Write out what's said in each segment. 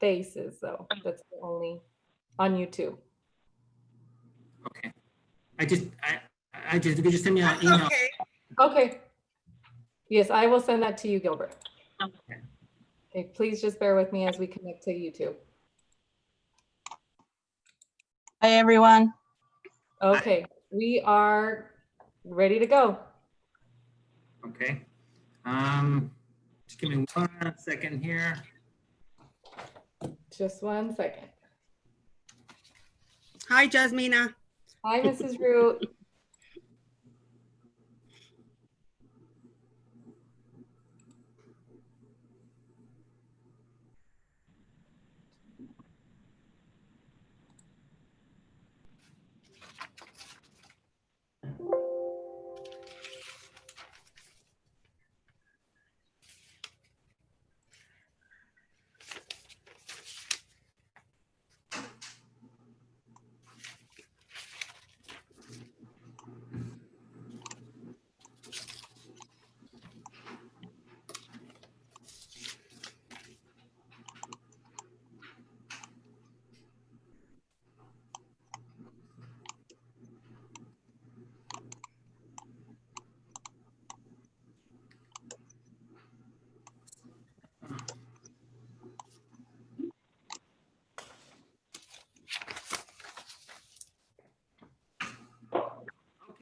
faces though. That's the only on YouTube. Okay. I just, if you could just send me an email. Okay. Okay. Yes, I will send that to you, Gilbert. Okay. Okay, please just bear with me as we connect to YouTube. Hi, everyone. Okay, we are ready to go. Okay. Just give me 1 second here. Just 1 second. Hi, Jasmina. Hi, Mrs. Root.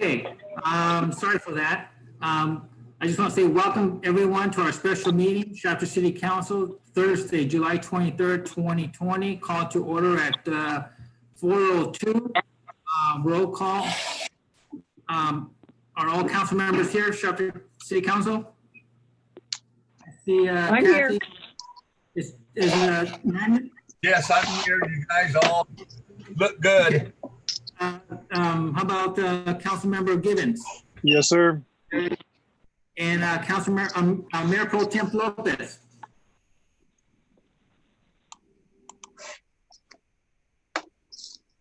Okay, sorry for that. I just want to say welcome everyone to our special meeting, Shafter City Council, Thursday, July 23rd, 2020. Call to order at 4:02. Roll call. Are all council members here, Shafter City Council? I see, I'm here. Kathy. Is Magnus? Yes, I'm here. You guys all look good. How about Councilmember Gibbons? Yes, sir. And Councilmember Mayor Pro Tem Lopez?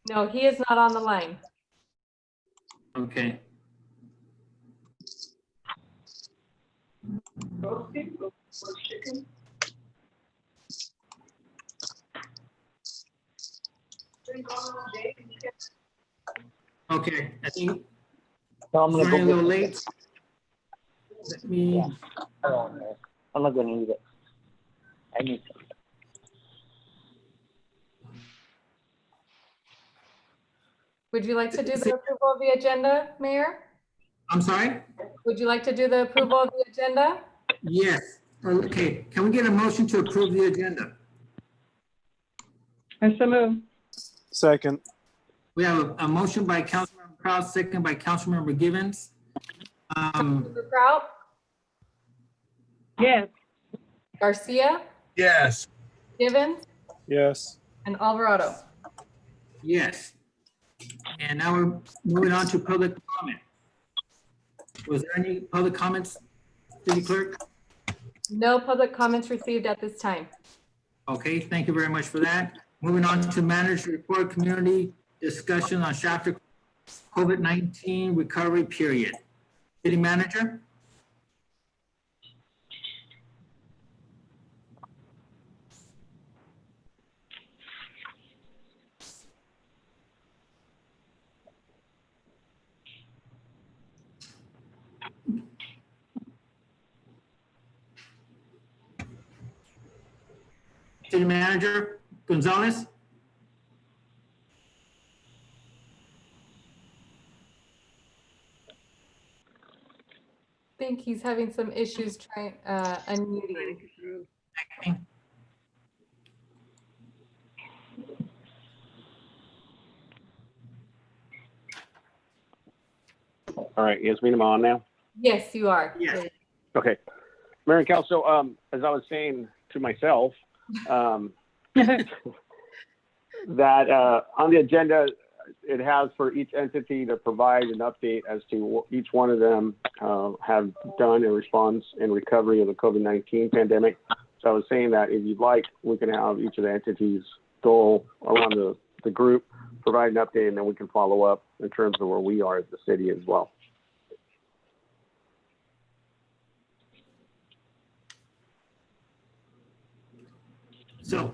No, he is not on the line. Okay. Okay, I think I'm it's gonna running a go little get late. Let me, I'm not gonna eat it. I need some. Would you like to do the approval of the agenda, Mayor? I'm sorry? Would you like to do the approval of the agenda? Yes. Okay, can we get a motion to approve the agenda? I so move. Second. We have a motion by Councilmember Kraus, second by Councilmember Givens. Mr. Kraut, Yes. Garcia, Yes. Givens, Yes. and Alvarado. Yes. And now we're moving on to public comment. Was there any public comments, City Clerk? No public comments received at this time. Okay, thank you very much for that. Moving on to manager report, community discussion on Shafter COVID-19 recovery period. City manager? City manager Gonzalez? I think he's having some issues trying unmuting. All right, Yasmin, am I on now? Yes, you are. Yes. Okay. Mayor and Council, as I was saying to myself, that on the agenda, it has for each entity to provide an update as to what each one of them have done in response and recovery of the COVID-19 pandemic. So I was saying that if you'd like, we can have each of the entities go around the group, provide an update, and then we can follow up in terms of where we are as the city as well. So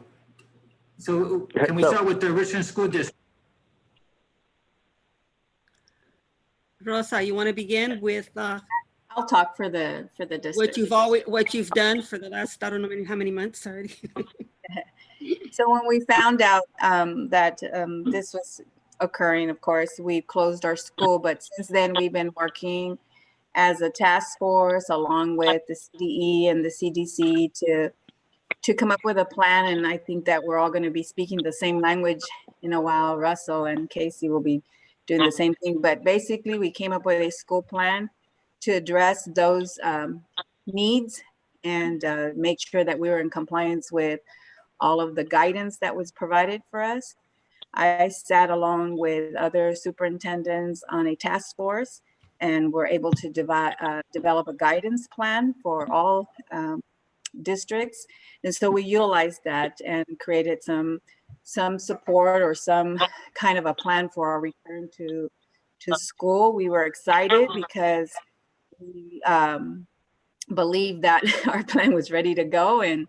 can we start with the Richland School District? Rosa, you want to begin with I'll talk for the district. what you've done for the last, I don't know how many months already. So when we found out that this was occurring, of course, we closed our school, but since then we've been working as a task force along with the CDE and the CDC to come up with a plan. And I think that we're all going to be speaking the same language in a while. Russell and Casey will be doing the same thing. But basically, we came up with a school plan to address those needs and make sure that we were in compliance with all of the guidance that was provided for us. I sat along with other superintendents on a task force and were able to develop a guidance plan for all districts. And so we utilized that and created some support or some kind of a plan for our return to school. We were excited because we believed that our plan was ready to go, and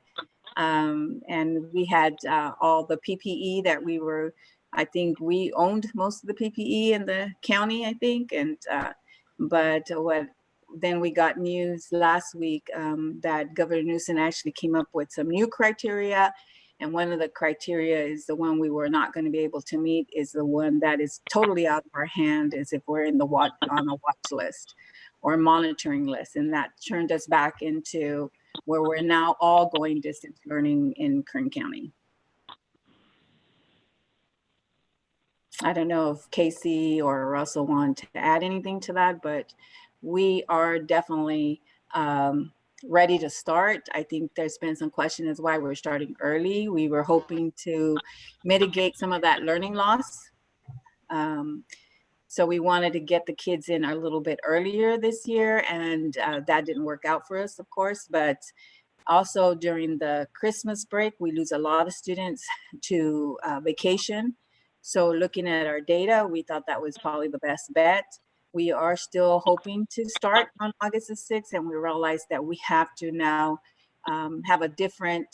we had all the PPE that we were, I think we owned most of the PPE in the county, I think, and then we got news last week that Governor Newsom actually came up with some new criteria. And one of the criteria is the one we were not going to be able to meet is the one that is totally out of our hand, is if we're on a watch list or monitoring list. And that turned us back into where we're now all going distance learning in Kern County. I don't know if Casey or Russell want to add anything to that, but we are definitely ready to start. I think there's been some question as why we're starting early. We were hoping to mitigate some of that learning loss. So we wanted to get the kids in a little bit earlier this year, and that didn't work out for us, of course. But also during the Christmas break, we lose a lot of students to vacation. So looking at our data, we thought that was probably the best bet. We are still hoping to start on August the 6th, and we realized that we have to now have a different,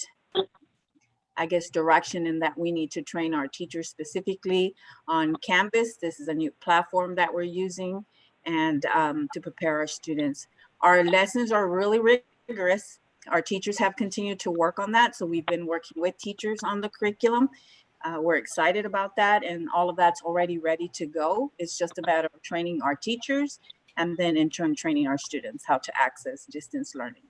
I guess, direction in that we need to train our teachers specifically on Canvas. This is a new platform that we're using, and to prepare our students. Our lessons are really rigorous. Our teachers have continued to work on that, so we've been working with teachers on the curriculum. We're excited about that, and all of that's already ready to go. It's just about training our teachers and then in turn training our students how to access distance learning.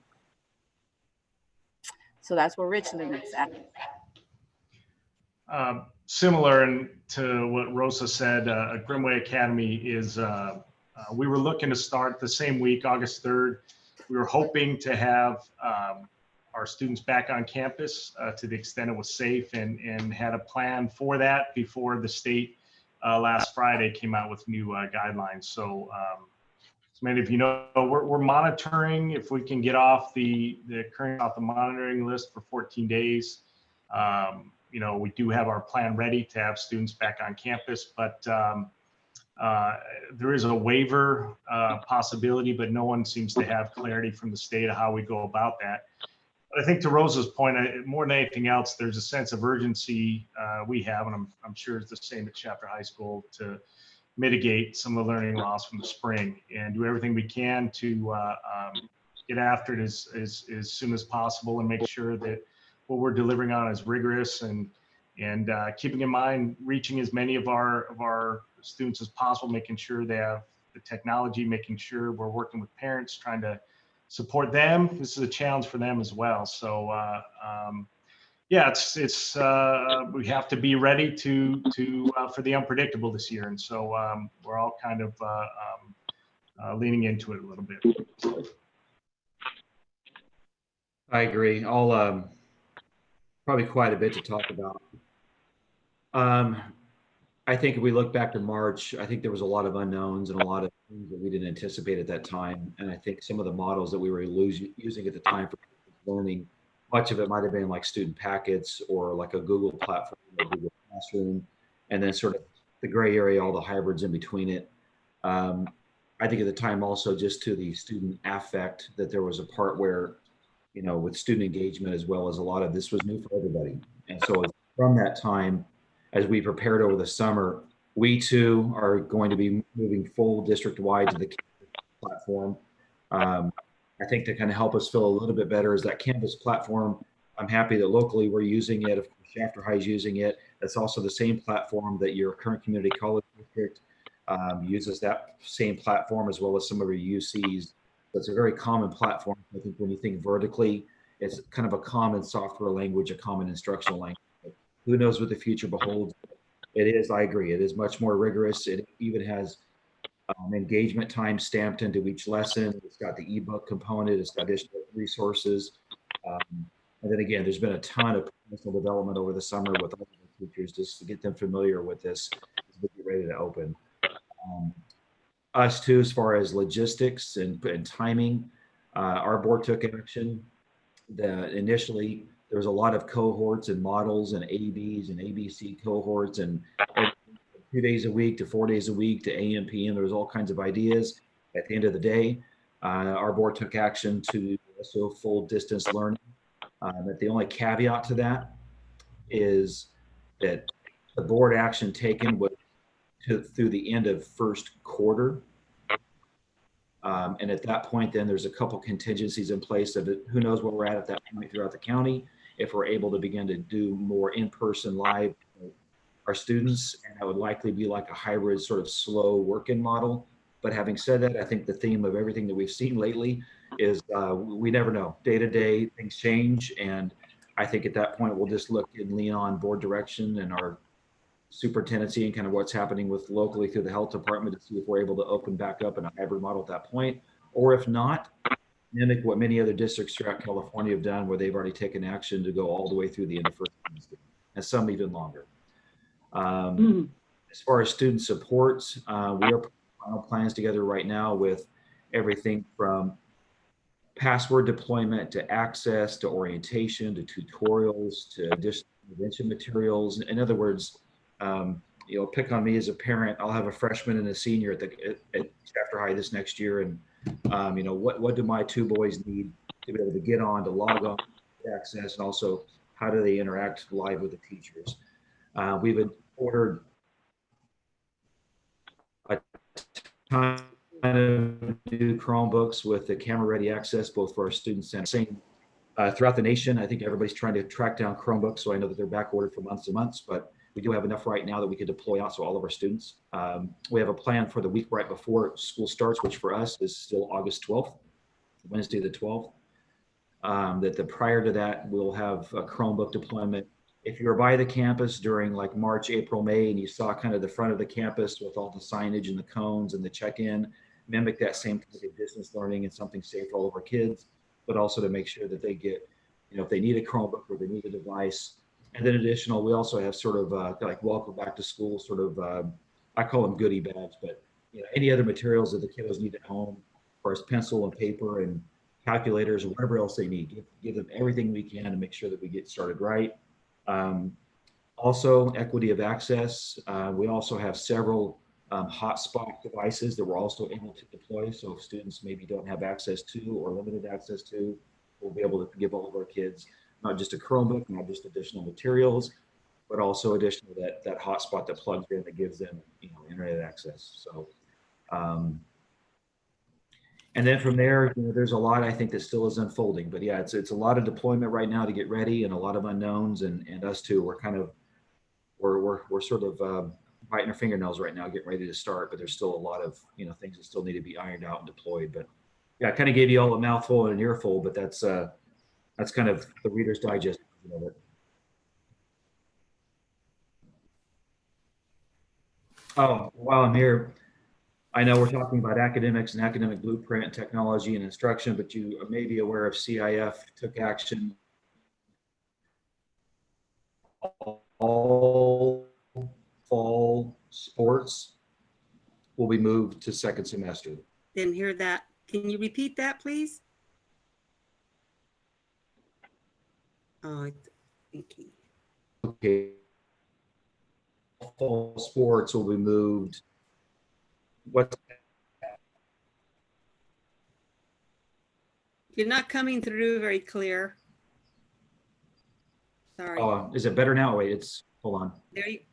So that's where Richland is at. Similar to what Rosa said, Grimway Academy is, we were looking to start the same week, August 3rd. We were hoping to have our students back on campus to the extent it was safe, and had a plan for that before the state last Friday came out with new guidelines. So as many of you know, we're monitoring if we can get off the monitoring list for 14 days. You know, we do have our plan ready to have students back on campus, but there is a waiver possibility, but no one seems to have clarity from the state of how we go about that. But I think to Rosa's point, more than anything else, there's a sense of urgency we have, and I'm sure it's the same at Chapter High School, to mitigate some of the learning loss from the spring and do everything we can to get after it as soon as possible and make sure that what we're delivering on is rigorous, and keeping in mind reaching as many of our students as possible, making sure they have the technology, making sure we're working with parents, trying to support them. This is a challenge for them as well. So yeah, it's we have to be ready to for the unpredictable this year, and so we're all kind of leaning into it a little bit. I agree. All probably quite a bit to talk about. I think if we look back to March, I think there was a lot of unknowns and a lot of things that we didn't anticipate at that time. And I think some of the models that we were using at the time for learning, much of it might have been like student packets or like a Google platform or Google Classroom, and then sort of the gray area, all the hybrids in between it. I think at the time also just to the student affect, that there was a part where, you know, with student engagement as well as a lot of this was new for everybody. And so from that time, as we prepared over the summer, we too are going to be moving full district-wide to the platform. I think to kind of help us feel a little bit better is that Canvas platform. I'm happy that locally we're using it. Of course, Shafter High is using it. That's also the same platform that your current community college district uses, that same platform, as well as some of your UCs. So it's a very common platform. I think when you think vertically, it's kind of a common software language, a common instructional language. But who knows what the future beholds? It is, I agree, it is much more rigorous. It even has engagement time stamped into each lesson. It's got the ebook component. It's got additional resources. And then again, there's been a ton of professional development over the summer with all the teachers just to get them familiar with this as we get ready to open. Us too, as far as logistics and timing, our board took action. Initially, there was a lot of cohorts and models and ABs and ABC cohorts and 2 days a week to 4 days a week to AM, PM. There was all kinds of ideas. At the end of the day, our board took action to also full distance learning. But the only caveat to that is that the board action taken was through the end of first quarter. And at that point, then there's a couple contingencies in place of who knows where we're at that point throughout the county, if we're able to begin to do more in-person live our students, and that would likely be like a hybrid sort of slow working model. But having said that, I think the theme of everything that we've seen lately is we never know. Day to day, things change. And I think at that point, we'll just look and lean on board direction and our superintendency and kind of what's happening with locally through the health department to see if we're able to open back up in a hybrid model at that point. Or if not, mimic what many other districts throughout California have done, where they've already taken action to go all the way through the end of first semester, and some even longer. As far as student supports, we are putting final plans together right now with everything from password deployment to access to orientation to tutorials to additional intervention materials. In other words, pick on me as a parent. I'll have a freshman and a senior at Shafter High this next year, and what do my two boys need to be able to get on, to log on, to access, and also how do they interact live with the teachers? We've ordered a ton of new Chromebooks with the camera ready access, both for our students and throughout the nation. I think everybody's trying to track down Chromebooks, so I know that they're back ordered for months and months, but we do have enough right now that we could deploy out to all of our students. We have a plan for the week right before school starts, which for us is still August 12th, Wednesday the 12th. Prior to that, we'll have a Chromebook deployment. If you were by the campus during like March, April, May, and you saw kind of the front of the campus with all the signage and the cones and the check-in, mimic that same type of distance learning and something safe for all of our kids, but also to make sure that they get, if they need a Chromebook or they need a device. And then additional, we also have sort of like welcome back to school, sort of, I call them goodie bags, but any other materials that the kiddos need at home, as far as pencil and paper and calculators or whatever else they need, give them everything we can to make sure that we get started right. Also, equity of access. We also have several hotspot devices that we're also able to deploy. So if students maybe don't have access to or limited access to, we'll be able to give all of our kids not just a Chromebook, not just additional materials, but also additional that hotspot that plugs in that gives them internet access. So, and then from there, there's a lot I think that still is unfolding. But yeah, it's a lot of deployment right now to get ready, and a lot of unknowns. And us too, we're kind of we're sort of biting our fingernails right now, getting ready to start. But there's still a lot of things that still need to be ironed out and deployed. But yeah, I kind of gave you all a mouthful and an earful, but that's kind of the Reader's Digest of it. Oh, while I'm here, I know we're talking about academics and academic blueprint, technology and instruction, but you may be aware of CIF took action. All fall sports will be moved to second semester. Didn't hear that. Can you repeat that, please? Oh, thank you. Okay. Fall sports will be moved. What? You're not coming through very clear. Sorry. Is it better now? Wait, hold on.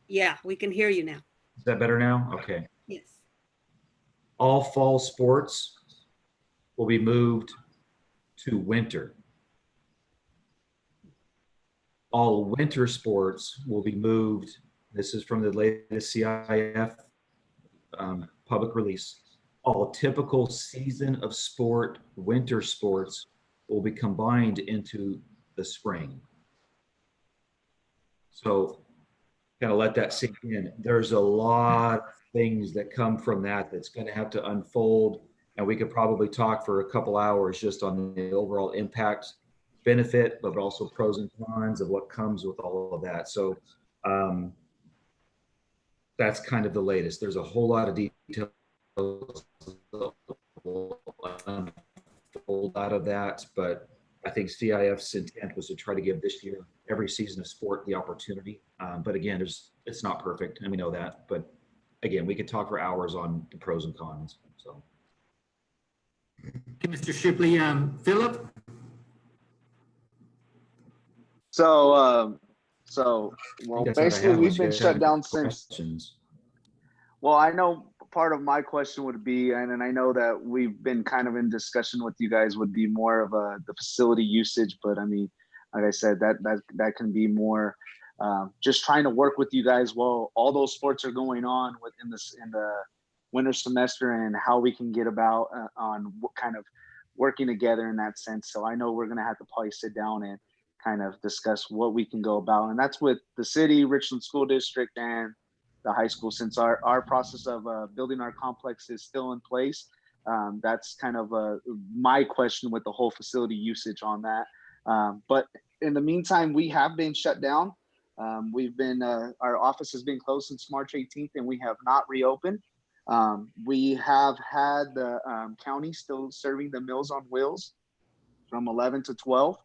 Yeah, we can hear you now. Is that better now? Okay. Yes. All fall sports will be moved to winter. All winter sports will be moved. This is from the latest CIF public release. All typical season of sport winter sports will be combined into the spring. So kind of let that sink in. There's a lot of things that come from that that's going to have to unfold, and we could probably talk for a couple hours just on the overall impact, benefit, but also pros and cons of what comes with all of that. So that's kind of the latest. There's a whole lot of details that will unfold out of that, but I think CIF's intent was to try to give this year every season of sport the opportunity. But again, it's not perfect, and we know that. But again, we could talk for hours on the pros and cons. So, Okay, Mr. Shipley, Philip? Well, I think that's what I basically, have, we've unless you been guys shut have down since. questions. Well, I know part of my question would be, and I know that we've been kind of in discussion with you guys, would be more of the facility usage. But I mean, like I said, that can be more just trying to work with you guys while all those sports are going on in the winter semester, and how we can get about on what kind of working together in that sense. So I know we're gonna have to probably sit down and kind of discuss what we can go about, and that's with the city, Richland School District, and the high school. Since our process of building our complex is still in place, that's kind of my question with the whole facility usage on that. But in the meantime, we have been shut down. We've been our office has been closed since March 18th, and we have not reopened. We have had the county still serving the Meals on Wheels from 11 to 12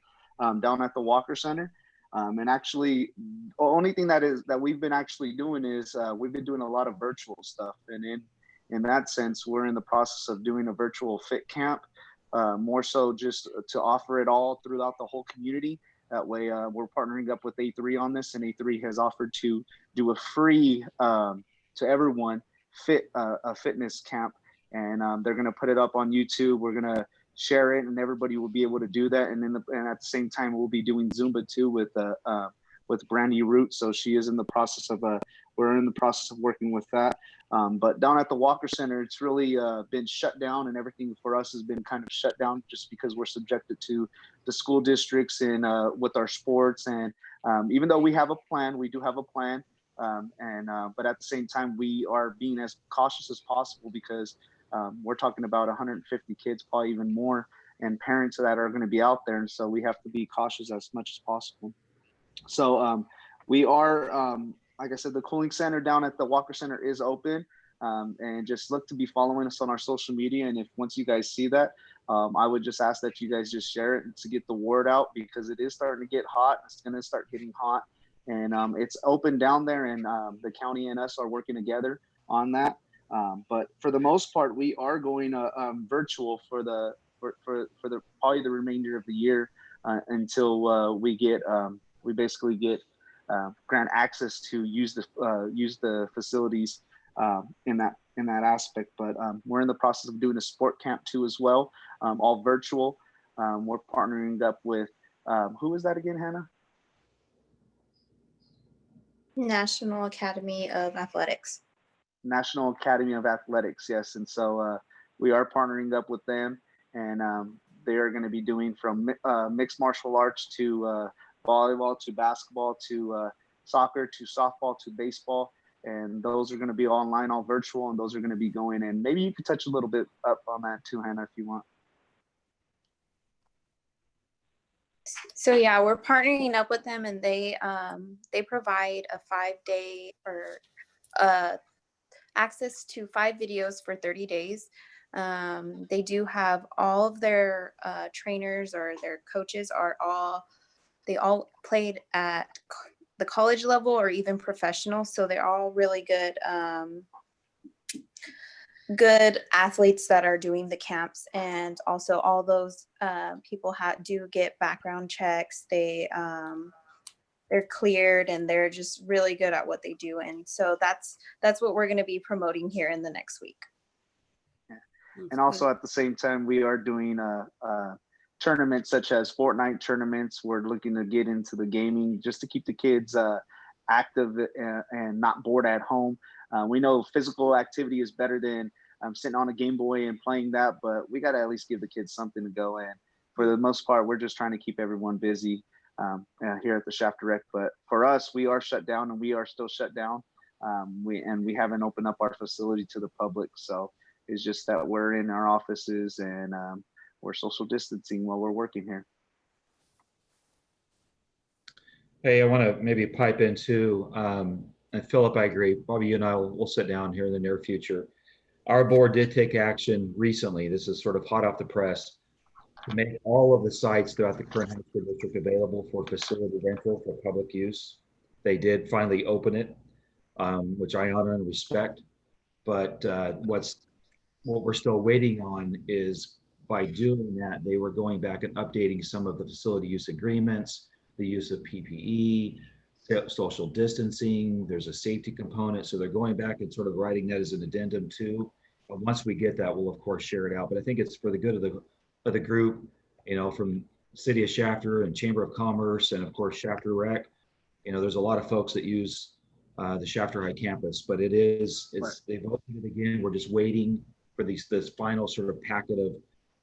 down at the Walker Center. And actually, the only thing that we've been actually doing is we've been doing a lot of virtual stuff. And in that sense, we're in the process of doing a virtual fit camp, more so just to offer it all throughout the whole community. That way, we're partnering up with A3 on this, and A3 has offered to do a free to everyone a fitness camp, and they're going to put it up on YouTube. We're going to share it, and everybody will be able to do that. And at the same time, we'll be doing Zumba too with Brandy Root. So she is in the process of we're in the process of working with that. But down at the Walker Center, it's really been shut down, and everything for us has been kind of shut down just because we're subjected to the school districts and with our sports. And even though we have a plan, we do have a plan. But at the same time, we are being as cautious as possible because we're talking about 150 kids, probably even more, and parents that are going to be out there. And so we have to be cautious as much as possible. So we are, like I said, the cooling center down at the Walker Center is open, and just look to be following us on our social media. And if once you guys see that, I would just ask that you guys just share it to get the word out, because it is starting to get hot. It's going to start getting hot, and it's open down there, and the county and us are working together on that. But for the most part, we are going virtual for probably the remainder of the year until we basically get grant access to use the facilities in that aspect. But we're in the process of doing a sport camp too as well, all virtual. We're partnering up with who is that again, Hannah? National Academy of Athletics. National Academy of Athletics, yes. And so we are partnering up with them, and they are going to be doing from mixed martial arts to volleyball to basketball to soccer to softball to baseball. And those are going to be online, all virtual, and those are going to be going in. Maybe you could touch a little bit up on that too, Hannah, if you want. So yeah, we're partnering up with them, and they provide a 5-day or access to 5 videos for 30 days. They do have all of their trainers or their coaches they all played at the college level or even professional. So they're all really good athletes that are doing the camps. And also all those people do get background checks. They they're cleared and they're just really good at what they do. And so that's what we're going to be promoting here in the next week. And also at the same time, we are doing tournaments such as Fortnite tournaments. We're looking to get into the gaming just to keep the kids active and not bored at home. We know physical activity is better than sitting on a Game Boy and playing that, but we got to at least give the kids something to go in. For the most part, we're just trying to keep everyone busy here at the Shaft Direct. But for us, we are shut down and we are still shut down. We haven't opened up our facility to the public. So it's just that we're in our offices and we're social distancing while we're working here. Hey, I want to maybe pipe in too. And Philip, I agree. Bobby, you and I will sit down here in the near future. Our board did take action recently. This is sort of hot off the press to make all of the sites throughout the current high school district available for facility rental for public use. They did finally open it, which I honor and respect. But what we're still waiting on is, by doing that, they were going back and updating some of the facility use agreements, the use of PPE, social distancing. There's a safety component. So they're going back and sort of writing that as an addendum too. But once we get that, we'll of course share it out. But I think it's for the good of the group, you know, from City of Shafter and Chamber of Commerce and of course Shafter Rec. You know, there's a lot of folks that use the Shafter High campus, but they've opened it again. We're just waiting for this final sort of packet of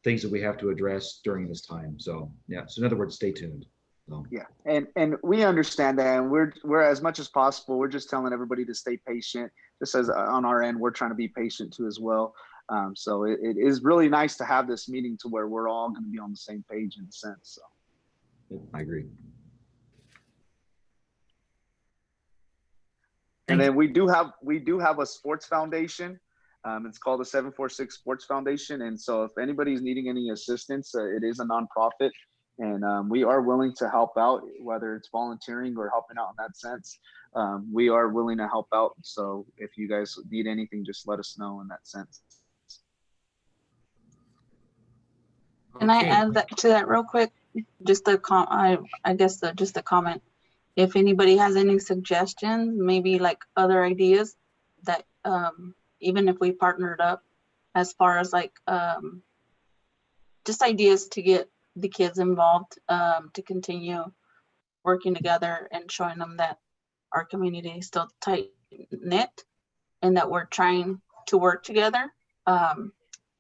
things that we have to address during this time. So yeah, so in other words, stay tuned. So. Yeah, and we understand that, and we're as much as possible, we're just telling everybody to stay patient. Just as on our end, we're trying to be patient too as well. So it is really nice to have this meeting to where we're all going to be on the same page in a sense. So I agree. And then we do have a sports foundation. It's called the 746 Sports Foundation. And so if anybody's needing any assistance, it is a nonprofit. And we are willing to help out, whether it's volunteering or helping out in that sense. We are willing to help out. So if you guys need anything, just let us know in that sense. Can I add to that real quick? Just a just a comment. If anybody has any suggestions, maybe like other ideas that even if we partnered up, as far as like just ideas to get the kids involved, to continue working together and showing them that our community is still tight knit and that we're trying to work together.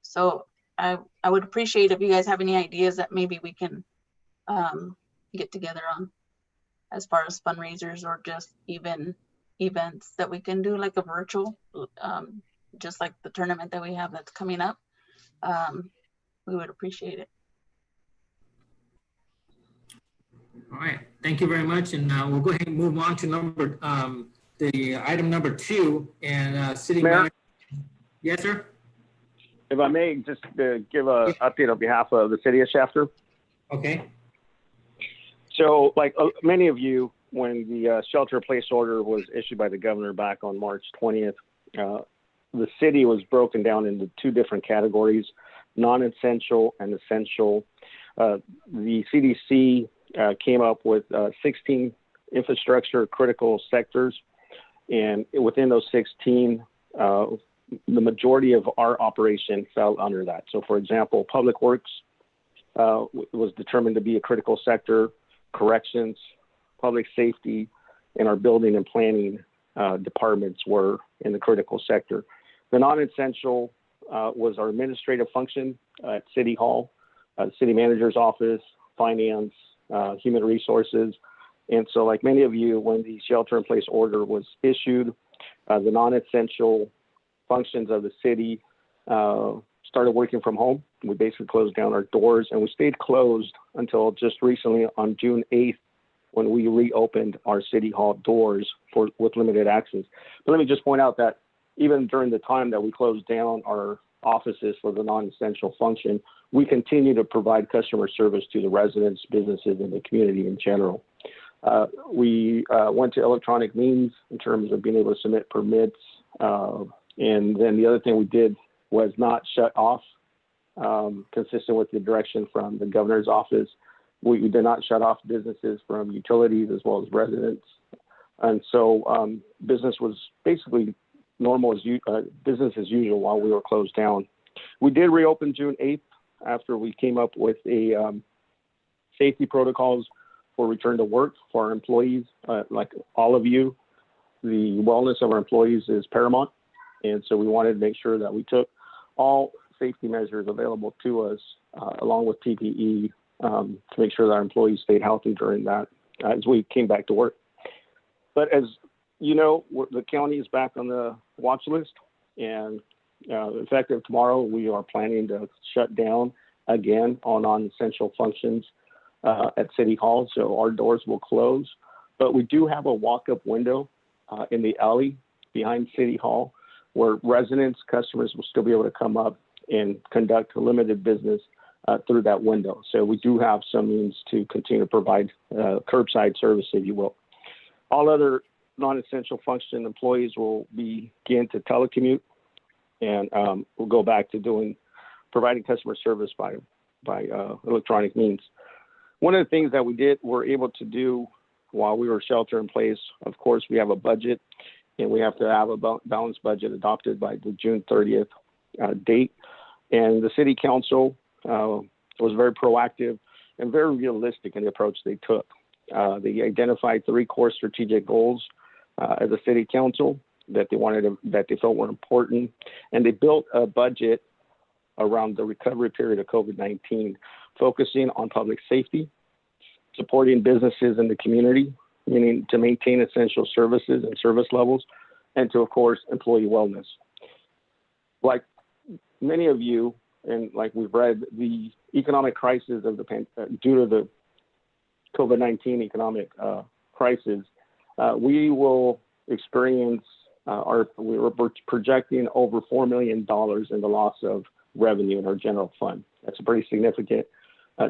So I would appreciate if you guys have any ideas that maybe we can get together on, as far as fundraisers or just even events that we can do, like a virtual, just like the tournament that we have that's coming up. We would appreciate it. All right, thank you very much. And we'll go ahead and move on to the item number 2 and City Mayor? Manager. Yes, sir. If I may, just give an update on behalf of the City of Shafter. Okay. So, like many of you, when the shelter-in-place order was issued by the governor back on March 20th, the city was broken down into 2 different categories, non-essential and essential. The CDC came up with 16 infrastructure critical sectors, and within those 16, the majority of our operation fell under that. So, for example, public works was determined to be a critical sector, corrections, public safety, and our building and planning departments were in the critical sector. The non-essential was our administrative function at City Hall, city manager's office, finance, human resources. And so, like many of you, when the shelter-in-place order was issued, the non-essential functions of the city started working from home. We basically closed down our doors, and we stayed closed until just recently on June 8th, when we reopened our City Hall doors with limited access. But let me just point out that even during the time that we closed down our offices for the non-essential function, we continue to provide customer service to the residents, businesses, and the community in general. We went to electronic means in terms of being able to submit permits. And then the other thing we did was not shut off, consistent with the direction from the governor's office. We did not shut off businesses from utilities as well as residents. And so business was basically normal business as usual while we were closed down. We did reopen June 8th after we came up with a safety protocols for return to work for our employees. Like all of you, the wellness of our employees is paramount. And so we wanted to make sure that we took all safety measures available to us, along with PPE, to make sure that our employees stayed healthy during that as we came back to work. But as you know, the county is back on the watch list, and effective tomorrow, we are planning to shut down again on non-essential functions at City Hall. So our doors will close, but we do have a walk-up window in the alley behind City Hall where residents, customers will still be able to come up and conduct limited business through that window. So we do have some means to continue to provide curbside service, if you will. All other non-essential function employees will begin to telecommute, and we'll go back to providing customer service by electronic means. One of the things that we're able to do while we were shelter in place, of course, we have a budget, and we have to have a balanced budget adopted by the June 30th date. And the city council was very proactive and very realistic in the approach they took. They identified 3 core strategic goals as a city council that they felt were important, and they built a budget around the recovery period of COVID-19, focusing on public safety, supporting businesses in the community, meaning to maintain essential services and service levels, and to, of course, employee wellness. Like many of you, and like we've read, the economic crisis of due to the COVID-19 economic crisis, we will experience we were projecting over $4 million in the loss of revenue in our general fund. That's a pretty significant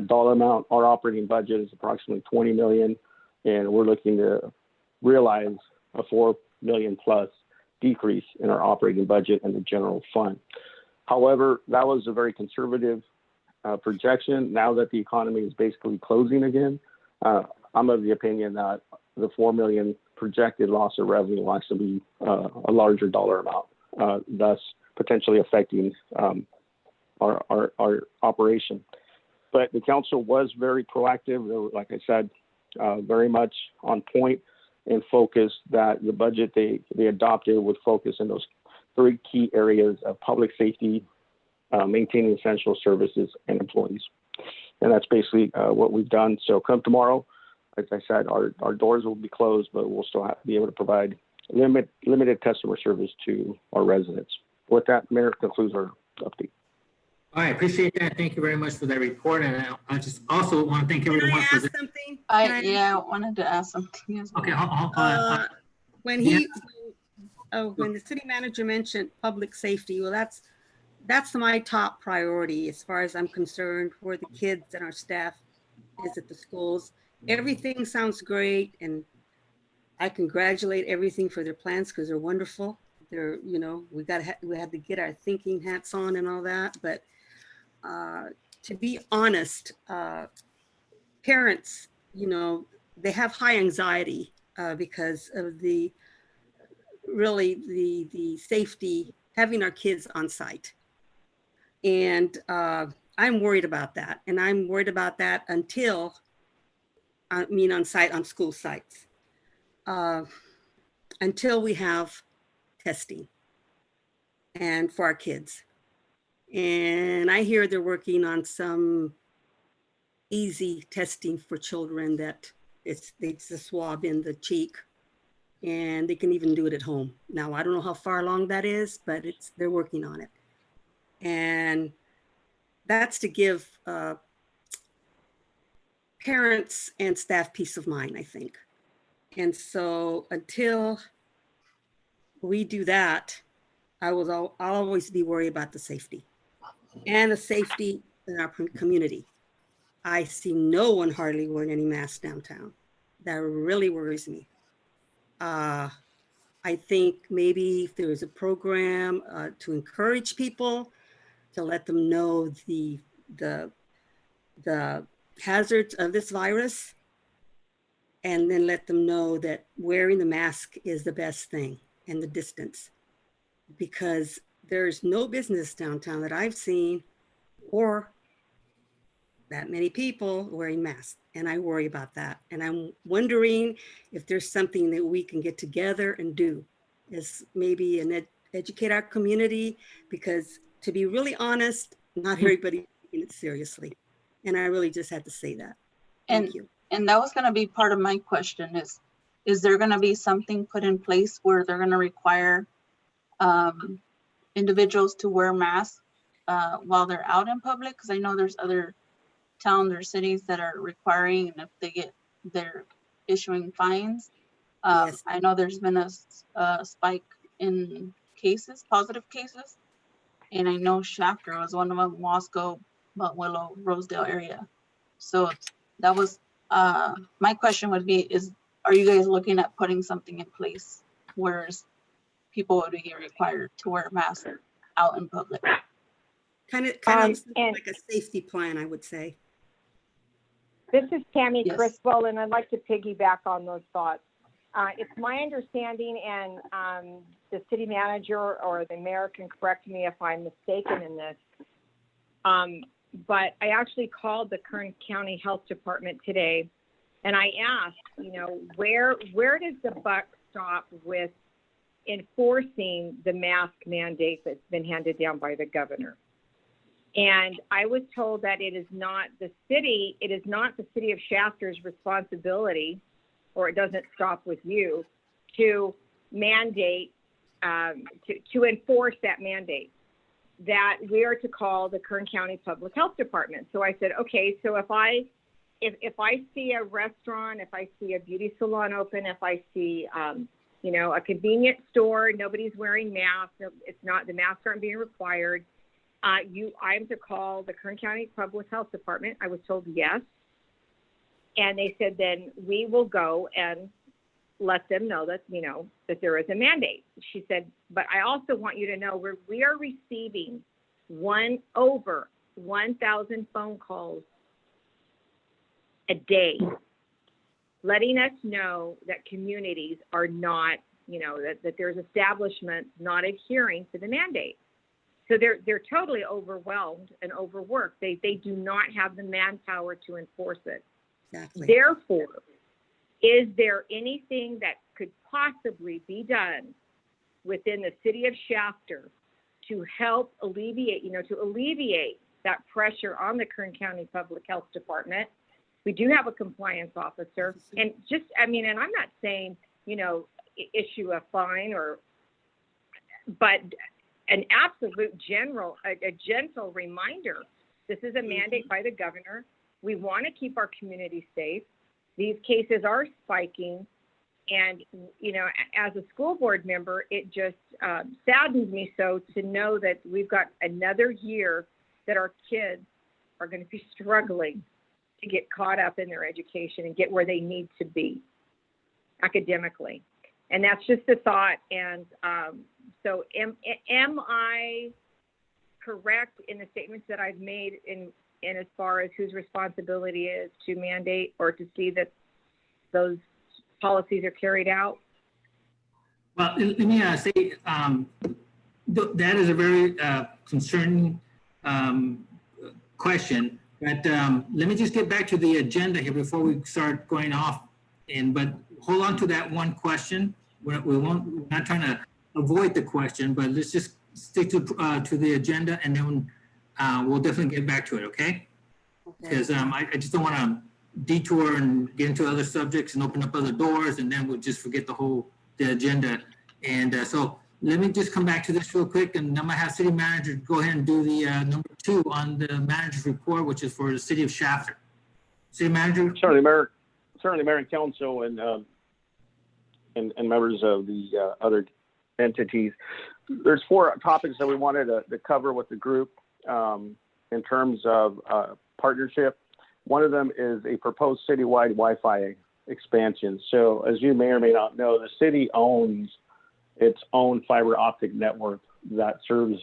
dollar amount. Our operating budget is approximately $20 million, and we're looking to realize a $4 million plus decrease in our operating budget in the general fund. However, that was a very conservative projection. Now that the economy is basically closing again, I'm of the opinion that the $4 million projected loss of revenue will actually be a larger dollar amount, thus potentially affecting our operation. But the council was very proactive. They were, like I said, very much on point and focused that the budget they adopted would focus in those 3 key areas of public safety, maintaining essential services, and employees. And that's basically what we've done. So come tomorrow, as I said, our doors will be closed, but we'll still be able to provide limited customer service to our residents. With that, Mayor, concludes our update. All right, appreciate that. Thank you very much for that report. And I just also want to thank Can everyone I for ask the. something? I wanted to ask something as well. Okay, hold on. When when the city manager mentioned public safety, well, that's my top priority as far as I'm concerned, for the kids and our staff is at the schools. Everything sounds great, and I congratulate everything for their plans because they're wonderful. They're, we had to get our thinking hats on and all that. But to be honest, parents, they have high anxiety because of the safety, having our kids on site. And I'm worried about that. And I'm worried about that on school sites, until we have testing and for our kids. And I hear they're working on some easy testing for children that it's a swab in the cheek, and they can even do it at home. Now, I don't know how far along that is, but they're working on it. And that's to give parents and staff peace of mind, I think. And so until we do that, I'll always be worried about the safety and the safety in our community. I see no one hardly wearing any masks downtown. That really worries me. I think maybe if there was a program to encourage people, to let them know the hazards of this virus, and then let them know that wearing the mask is the best thing, and the distance, because there's no business downtown that I've seen or that many people wearing masks. And I worry about that. And I'm wondering if there's something that we can get together and do, is maybe educate our community, because to be really honest, not everybody taking it seriously. And I really just had to say that. Thank you. And that was going to be part of my question is there going to be something put in place where they're going to require individuals to wear masks while they're out in public? Because I know there's other towns or cities that are requiring, and if they're issuing fines. Yes. I know there's been a spike in cases, positive cases, and I know Shafter was one of them, Wasco, Mount Willow, Rosedale area. So that was my question would be, are you guys looking at putting something in place where people would be required to wear masks out in public? Kind of like a safety plan, I would say. This is Tammy Yes. Criswell, and I'd like to piggyback on those thoughts. It's my understanding, and the city manager or the mayor can correct me if I'm mistaken in this, but I actually called the Kern County Health Department today, and I asked, where does the buck stop with enforcing the mask mandate that's been handed down by the governor? And I was told that it is not the city of Shafter's responsibility, or it doesn't stop with you, to mandate, to enforce that mandate, that we are to call the Kern County Public Health Department. So I said, okay, so if I see a restaurant, if I see a beauty salon open, if I see, a convenience store, nobody's wearing masks, the masks aren't being required, I'm to call the Kern County Public Health Department. I was told yes. And they said, then we will go and let them know that, that there is a mandate. She said, but I also want you to know we are receiving over 1,000 phone calls a day, letting us know that communities are not, that there's establishments not adhering to the mandate. So they're totally overwhelmed and overworked. They do not have the manpower to enforce it. Exactly. Therefore, is there anything that could possibly be done within the city of Shafter to help alleviate that pressure on the Kern County Public Health Department? We do have a compliance officer, and and I'm not saying, issue a fine but an absolute a gentle reminder. This is a mandate by the governor. We want to keep our community safe. These cases are spiking. And, as a school board member, it just saddens me so to know that we've got another year that our kids are going to be struggling to get caught up in their education and get where they need to be academically. And that's just a thought. And so am I correct in the statements that I've made in as far as whose responsibility is to mandate or to see that those policies are carried out? Well, let me say that is a very concerning question. But let me just get back to the agenda here before we start going off. But hold on to that one question. We're not trying to avoid the question, but let's just stick to the agenda, and then we'll definitely get back to it. Okay? Because I just don't want to detour and get into other subjects and open up other doors, and then we'll just forget the agenda. And so let me just come back to this real quick, and I'm gonna have city manager go ahead and do the number 2 on the manager's report, which is for the city of Shafter. City manager. Certainly, Mayor and Council and members of the other entities. There's 4 topics that we wanted to cover with the group in terms of partnership. One of them is a proposed citywide Wi-Fi expansion. So as you may or may not know, the city owns its own fiber optic network that serves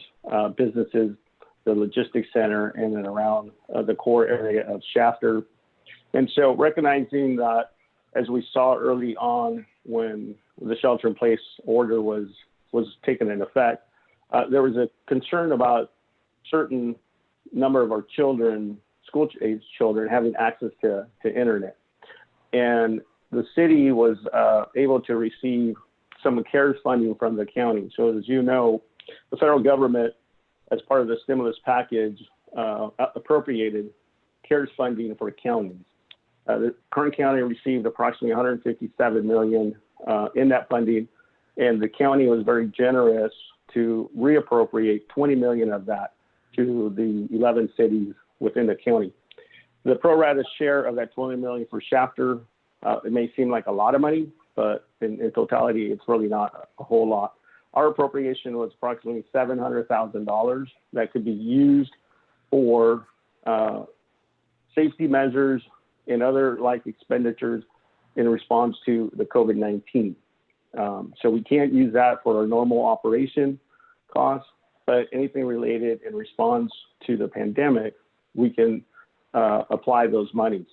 businesses, the logistics center, in and around the core area of Shafter, And so recognizing that, as we saw early on when the shelter-in-place order was taken in effect, there was a concern about certain number of our children, school-age children, having access to internet. And the city was able to receive some CARES funding from the county. So as you know, the federal government, as part of the stimulus package, appropriated CARES funding for counties. The Kern County received approximately $157 million in that funding, and the county was very generous to reappropriate $20 million of that to the 11 cities within the county. The pro rata share of that $20 million for Shafter, it may seem like a lot of money, but in totality, it's really not a whole lot. Our appropriation was approximately $700,000 that could be used for safety measures and other like expenditures in response to the COVID-19. So we can't use that for our normal operation costs, but anything related in response to the pandemic, we can apply those monies.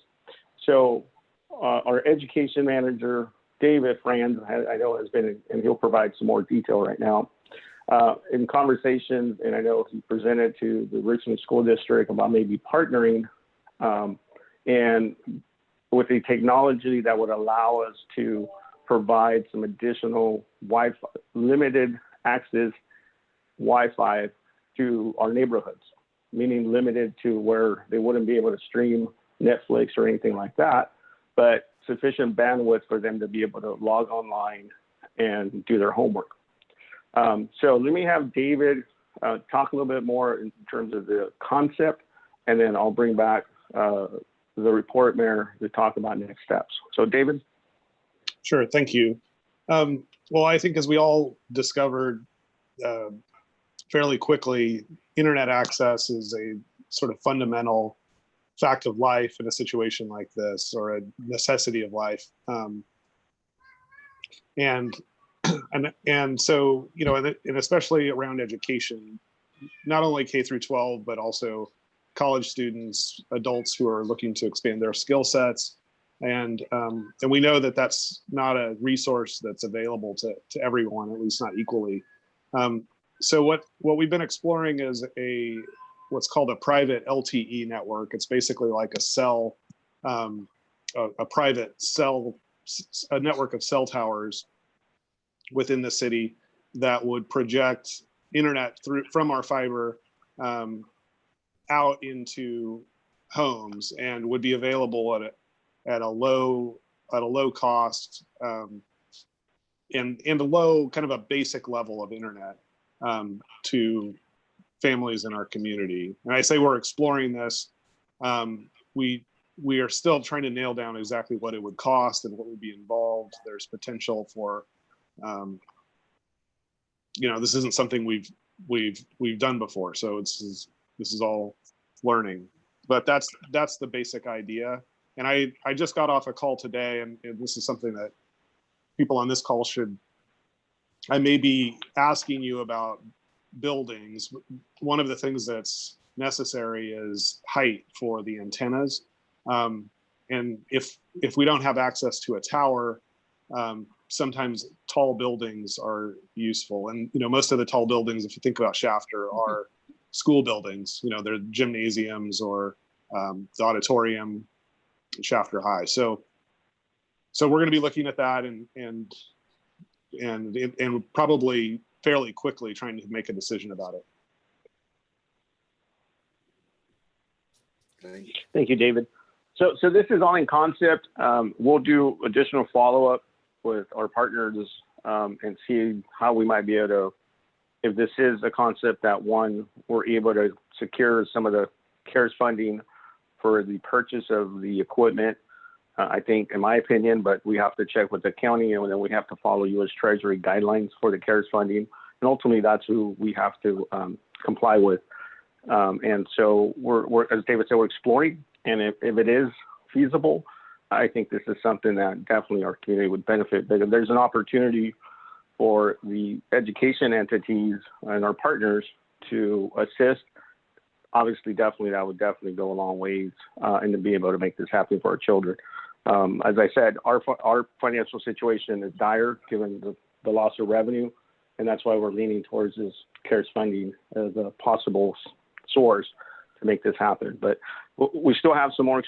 So our education manager, David Franz, I know has been, and he'll provide some more detail right now, in conversations, and I know he presented to the Richmond School District about maybe partnering and with a technology that would allow us to provide some additional Wi-Fi, limited access Wi-Fi to our neighborhoods, meaning limited to where they wouldn't be able to stream Netflix or anything like that, but sufficient bandwidth for them to be able to log online and do their homework. So let me have David talk a little bit more in terms of the concept, and then I'll bring back the report, Mayor, to talk about next steps. So David? Sure, thank you. Well, I think as we all discovered fairly quickly, internet access is a sort of fundamental fact of life in a situation like this, or a necessity of life. And so, you know, and especially around education, not only K through 12, but also college students, adults who are looking to expand their skill sets. And we know that that's not a resource that's available to everyone, at least not equally. So what we've been exploring is what's called a private LTE network. It's basically like a cell, a private cell, a network of cell towers within the city that would project internet from our fiber out into homes, and would be available at a low cost and a low kind of a basic level of internet to families in our community. And I say we're exploring this. We are still trying to nail down exactly what it would cost and what would be involved. There's potential for, you know, this isn't something we've done before, so this is all learning. But that's the basic idea. And I just got off a call today, and this is something that people on this call I may be asking you about buildings. One of the things that's necessary is height for the antennas. And if we don't have access to a tower, sometimes tall buildings are useful. And, you know, most of the tall buildings, if you think about Shafter, are school buildings. You know, they're gymnasiums or the auditorium, Shafter High. So we're going to be looking at that and probably fairly quickly trying to make a decision about it. Thank you, David. So this is all in concept. We'll do additional follow-up with our partners and see how we might be able to, if this is a concept that we're able to secure some of the CARES funding for the purchase of the equipment. I think, in my opinion, but we have to check with the county, and then we have to follow U.S. Treasury guidelines for the CARES funding. And ultimately, that's who we have to comply with. And so we're, as David said, we're exploring. And if it is feasible, I think this is something that definitely our community would benefit. But there's an opportunity for the education entities and our partners to assist obviously, definitely, that would definitely go a long ways and to be able to make this happen for our children. As I said, our financial situation is dire given the loss of revenue, and that's why we're leaning towards this CARES funding as a possible source to make this happen. But we still have some more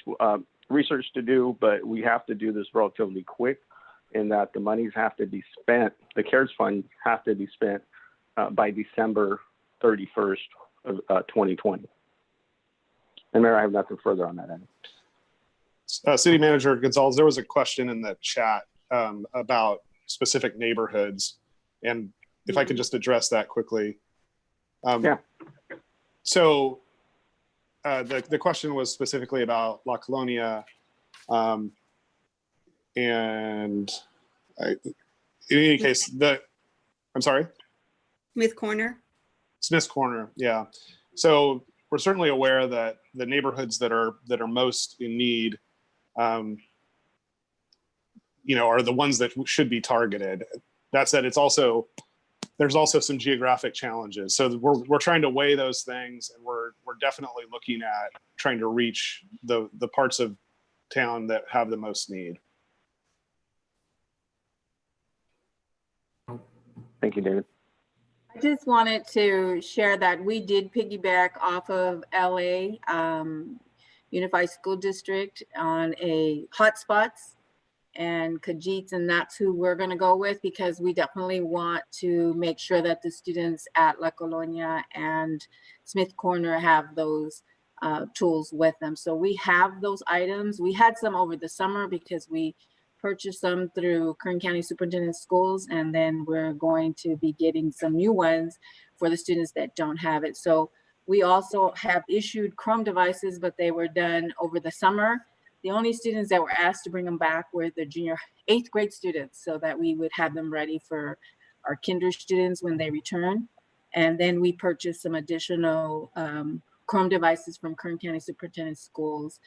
research to do, but we have to do this relatively quick, in that the monies have to be spent, the CARES funds have to be spent by December 31st of 2020. And Mayor, I have nothing further on that end. City Manager Gonzalez, there was a question in the chat about specific neighborhoods, and if I could just address that quickly. Yeah. So the question was specifically about La Colonia, and in any case, I'm sorry? Smith Corner. Smith's Corner, yeah. So we're certainly aware that the neighborhoods that are most in need, are the ones that should be targeted. That said, there's also some geographic challenges. So we're trying to weigh those things, and we're definitely looking at trying to reach the parts of town that have the most need. Thank you, David. I just wanted to share that we did piggyback off of LA Unified School District on a hotspots and Khajiits, and that's who we're going to go with, because we definitely want to make sure that the students at La Colonia and Smith Corner have those tools with them. So we have those items. We had some over the summer because we purchased them through Kern County Superintendent Schools, and then we're going to be getting some new ones for the students that don't have it. So we also have issued Chrome devices, but they were done over the summer. The only students that were asked to bring them back were the junior 8th grade students, so that we would have them ready for our kinder students when they return. And then we purchased some additional Chrome devices from Kern County Superintendent Schools.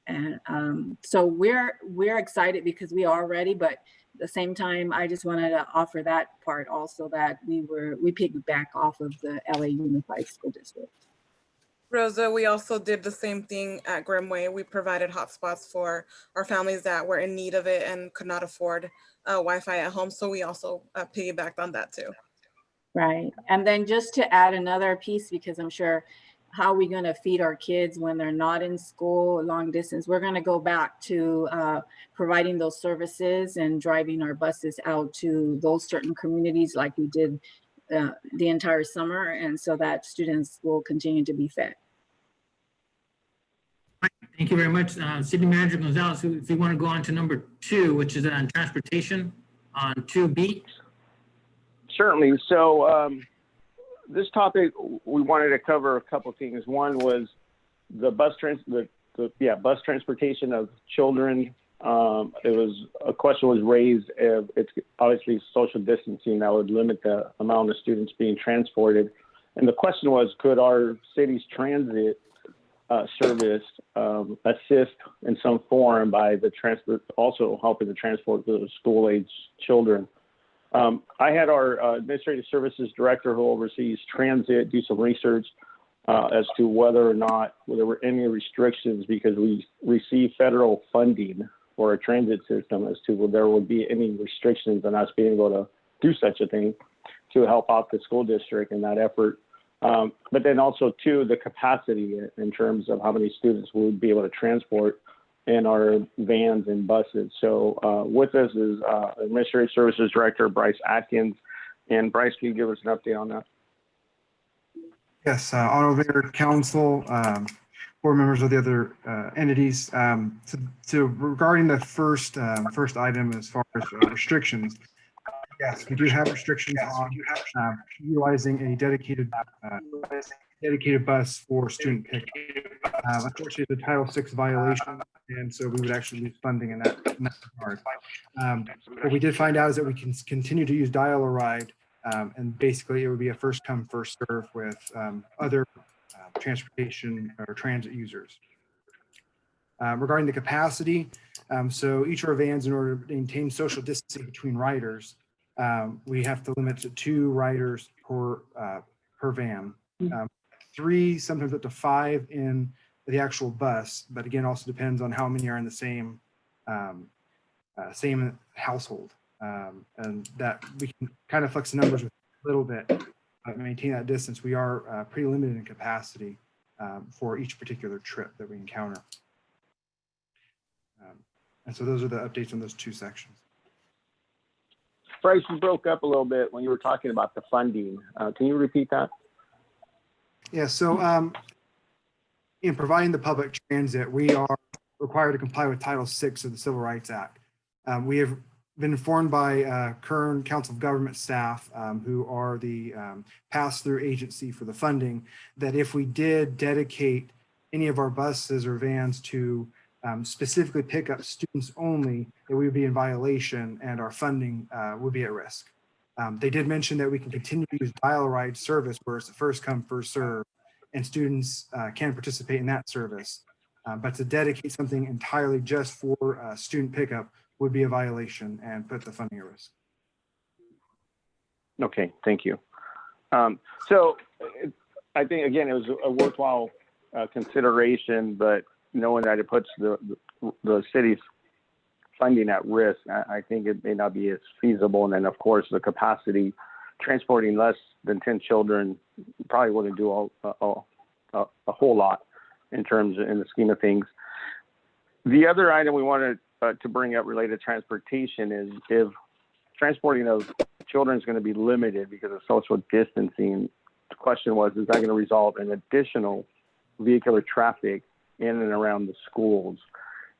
And so we're excited because we are ready, but at the same time, I just wanted to offer that part also, that we piggyback off of the LA Unified School District. Rosa, we also did the same thing at Grimway. We provided hotspots for our families that were in need of it and could not afford Wi-Fi at home. So we also piggybacked on that too. Right. And then just to add another piece, because I'm sure, how are we going to feed our kids when they're not in school long distance? We're going to go back to providing those services and driving our buses out to those certain communities like we did the entire summer, and so that students will continue to be fed. Thank you very much. City Manager Gonzalez, if you want to go on to number 2, which is on transportation on 2B. Certainly. So this topic, we wanted to cover a couple of things. One was the bus transportation of children. A question was raised. It's obviously social distancing that would limit the amount of students being transported. And the question was, could our city's transit service assist in some form by also helping to transport the school-age children? I had our administrative services director who oversees transit do some research as to whether or not there were any restrictions, because we receive federal funding for a transit system, as to whether there would be any restrictions on us being able to do such a thing to help out the school district in that effort. But then also too, the capacity in terms of how many students we would be able to transport in our vans and buses. So with us is Administrative Services Director Bryce Atkins. And Bryce, can you give us an update on that? Yes, Auto Mayor Council, board members of the other entities. So regarding the first item, as far as restrictions, yes, we do have restrictions on utilizing a dedicated bus for student pickup. Unfortunately, it's a Title VI violation, and so we would actually lose funding in that regard. What we did find out is that we can continue to use Dial-A-Ride, and basically it would be a first come, first serve with other transportation or transit users. Regarding the capacity, so each of our vans, in order to maintain social distancing between riders, we have to limit to 2 riders per van. 3, sometimes up to 5 in the actual bus. But again, also depends on how many are in the same household. And that we can kind of flex the numbers with a little bit, but maintain that distance. We are pretty limited in capacity for each particular trip that we encounter. And so those are the updates on those 2 sections. Bryce, you broke up a little bit when you were talking about the funding. Can you repeat that? Yeah, so in providing the public transit, we are required to comply with Title VI of the Civil Rights Act. We have been informed by Kern Council of Government staff, who are the pass-through agency for the funding, that if we did dedicate any of our buses or vans to specifically pick up students only, that we would be in violation and our funding would be at risk. They did mention that we can continue to use dial-a-ride service where it's a first come, first serve, and students can participate in that service. But to dedicate something entirely just for student pickup would be a violation and put the funding at risk. Okay, thank you. So I think, again, it was a worthwhile consideration, but knowing that it puts the city's funding at risk, I think it may not be as feasible. And then, of course, the capacity, transporting less than 10 children probably wouldn't do a whole lot in the scheme of things. The other item we wanted to bring up related to transportation is if transporting of children is going to be limited because of social distancing, the question was, is that going to result in additional vehicular traffic in and around the schools?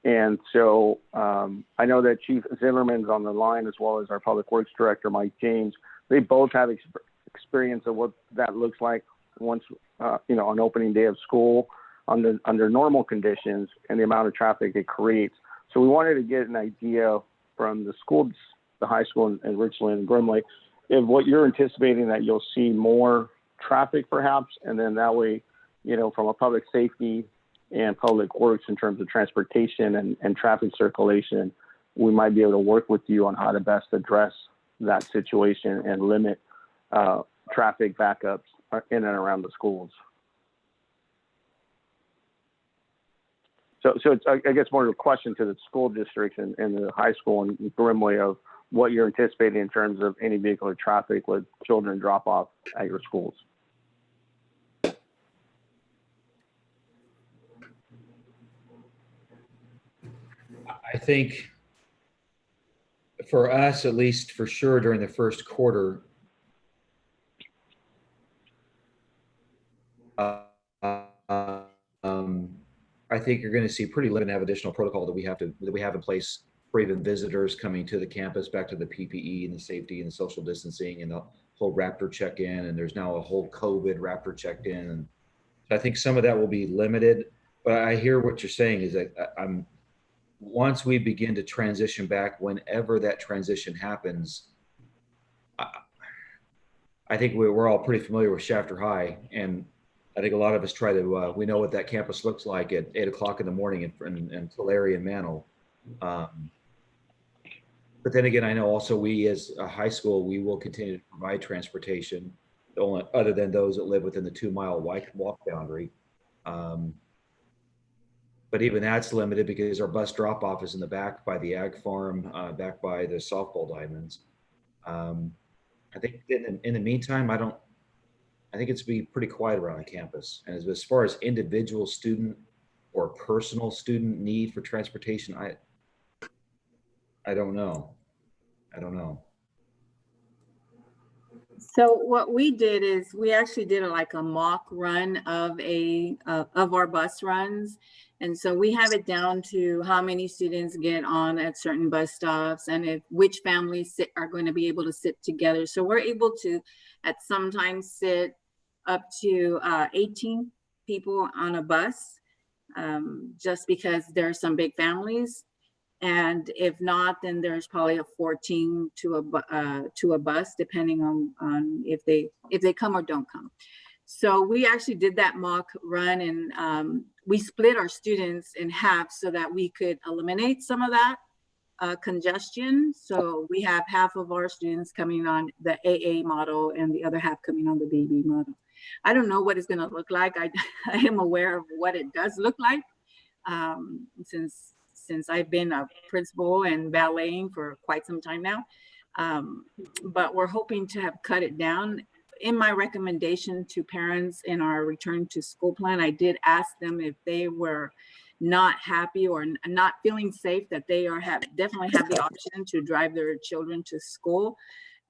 And so I know that Chief Zimmerman's on the line, as well as our Public Works Director, Mike James. They both have experience of what that looks like once, on opening day of school under normal conditions and the amount of traffic it creates. So we wanted to get an idea from the schools, the high school in Richland and Grimley, if what you're anticipating that you'll see more traffic perhaps, and then that way, from a public safety and public works in terms of transportation and traffic circulation, we might be able to work with you on how to best address that situation and limit traffic backups in and around the schools. So it's, I guess, more of a question to the school districts and the high school in Grimley of what you're anticipating in terms of any vehicular traffic with children drop off at your schools. I think for us, at least for sure during the first quarter, I think you're going to see pretty limited have additional protocol that we have in place for even visitors coming to the campus, back to the PPE and the safety and the social distancing and the whole Raptor check-in. And there's now a whole COVID Raptor checked in. And so I think some of that will be limited, but I hear what you're saying is that once we begin to transition back, whenever that transition happens, I think we're all pretty familiar with Shafter High, and I think a lot of us try to, we know what that campus looks like at 8 o'clock in the morning in Tulare and Mantle. But then again, I know also we as a high school, we will continue to provide transportation, other than those that live within the 2-mile walk boundary. But even that's limited because our bus drop off is in the back by the ag farm, back by the softball diamonds. I think in the meantime, I think it's be pretty quiet around the campus. And as far as individual student or personal student need for transportation, I don't know. So what we did is we actually did a mock run of our bus runs. And so we have it down to how many students get on at certain bus stops and which families are going to be able to sit together. So we're able to at sometimes sit up to 18 people on a bus, just because there are some big families. And if not, then there's probably a 14 to a bus, depending on if they come or don't come. So we actually did that mock run, and we split our students in half so that we could eliminate some of that congestion. So we have half of our students coming on the AA model and the other half coming on the BB model. I don't know what it's going to look like. I am aware of what it does look like since I've been a principal and balleting for quite some time now. But we're hoping to have cut it down. In my recommendation to parents in our return to school plan, I did ask them if they were not happy or not feeling safe, that they definitely have the option to drive their children to school.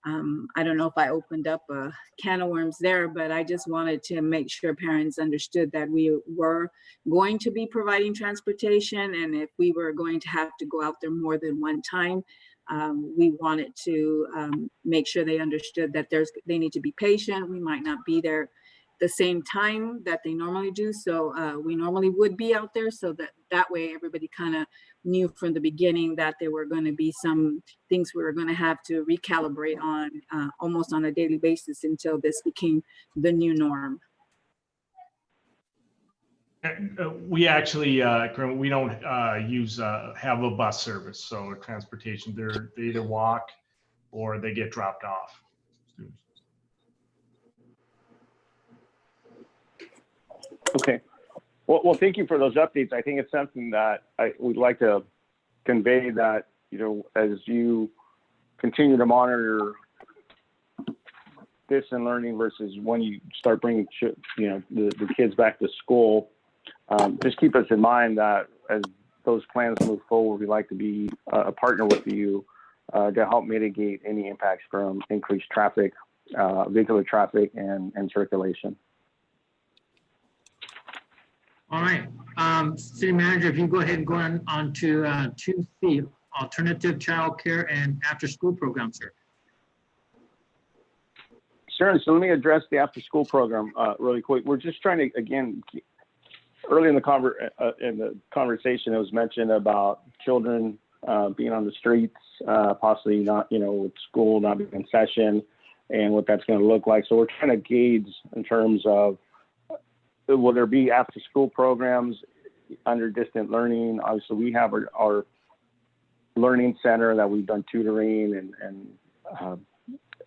I don't know if I opened up a can of worms there, but I just wanted to make sure parents understood that we were going to be providing transportation, and if we were going to have to go out there more than one time, we wanted to make sure they understood that they need to be patient. We might not be there the same time that they normally do. So we normally would be out there, so that way everybody kind of knew from the beginning that there were going to be some things we were going to have to recalibrate on almost on a daily basis until this became the new norm. We actually, we don't have a bus service, so transportation, they either walk or they get dropped off. Okay. Well, thank you for those updates. I think it's something that I would like to convey that, as you continue to monitor distant learning versus when you start bringing, the kids back to school, just keep us in mind that as those plans move forward, we'd like to be a partner with you to help mitigate any impacts from increased traffic, vehicular traffic and circulation. All right, City Manager, if you go ahead and go on to 2C, alternative childcare and after-school programs, sir. Sure. So let me address the after-school program really quick. We're just trying to, again, early in the conversation, it was mentioned about children being on the streets, possibly not, with school not being in session, and what that's going to look like. So we're trying to gauge in terms of, will there be after-school programs under distant learning? Obviously, we have our learning center that we've done tutoring and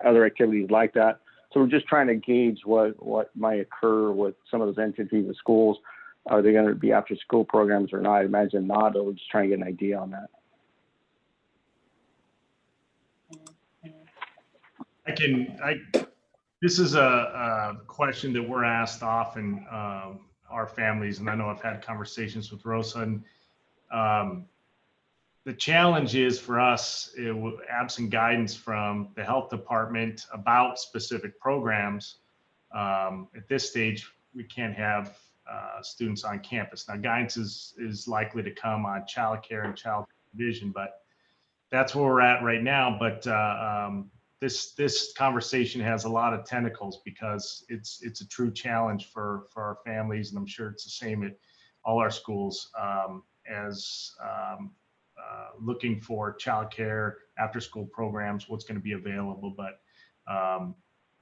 other activities like that. So we're just trying to gauge what might occur with some of those entities and schools. Are they going to be after-school programs or not? I imagine not, but we're just trying to get an idea on that. This is a question that we're asked often, our families, and I know I've had conversations with Rosa, and the challenge is for us, absent guidance from the health department about specific programs, at this stage, we can't have students on campus. Now, guidance is likely to come on childcare and child vision, but that's where we're at right now. But this conversation has a lot of tentacles because it's a true challenge for our families, and I'm sure it's the same at all our schools looking for childcare, after-school programs, what's going to be available. But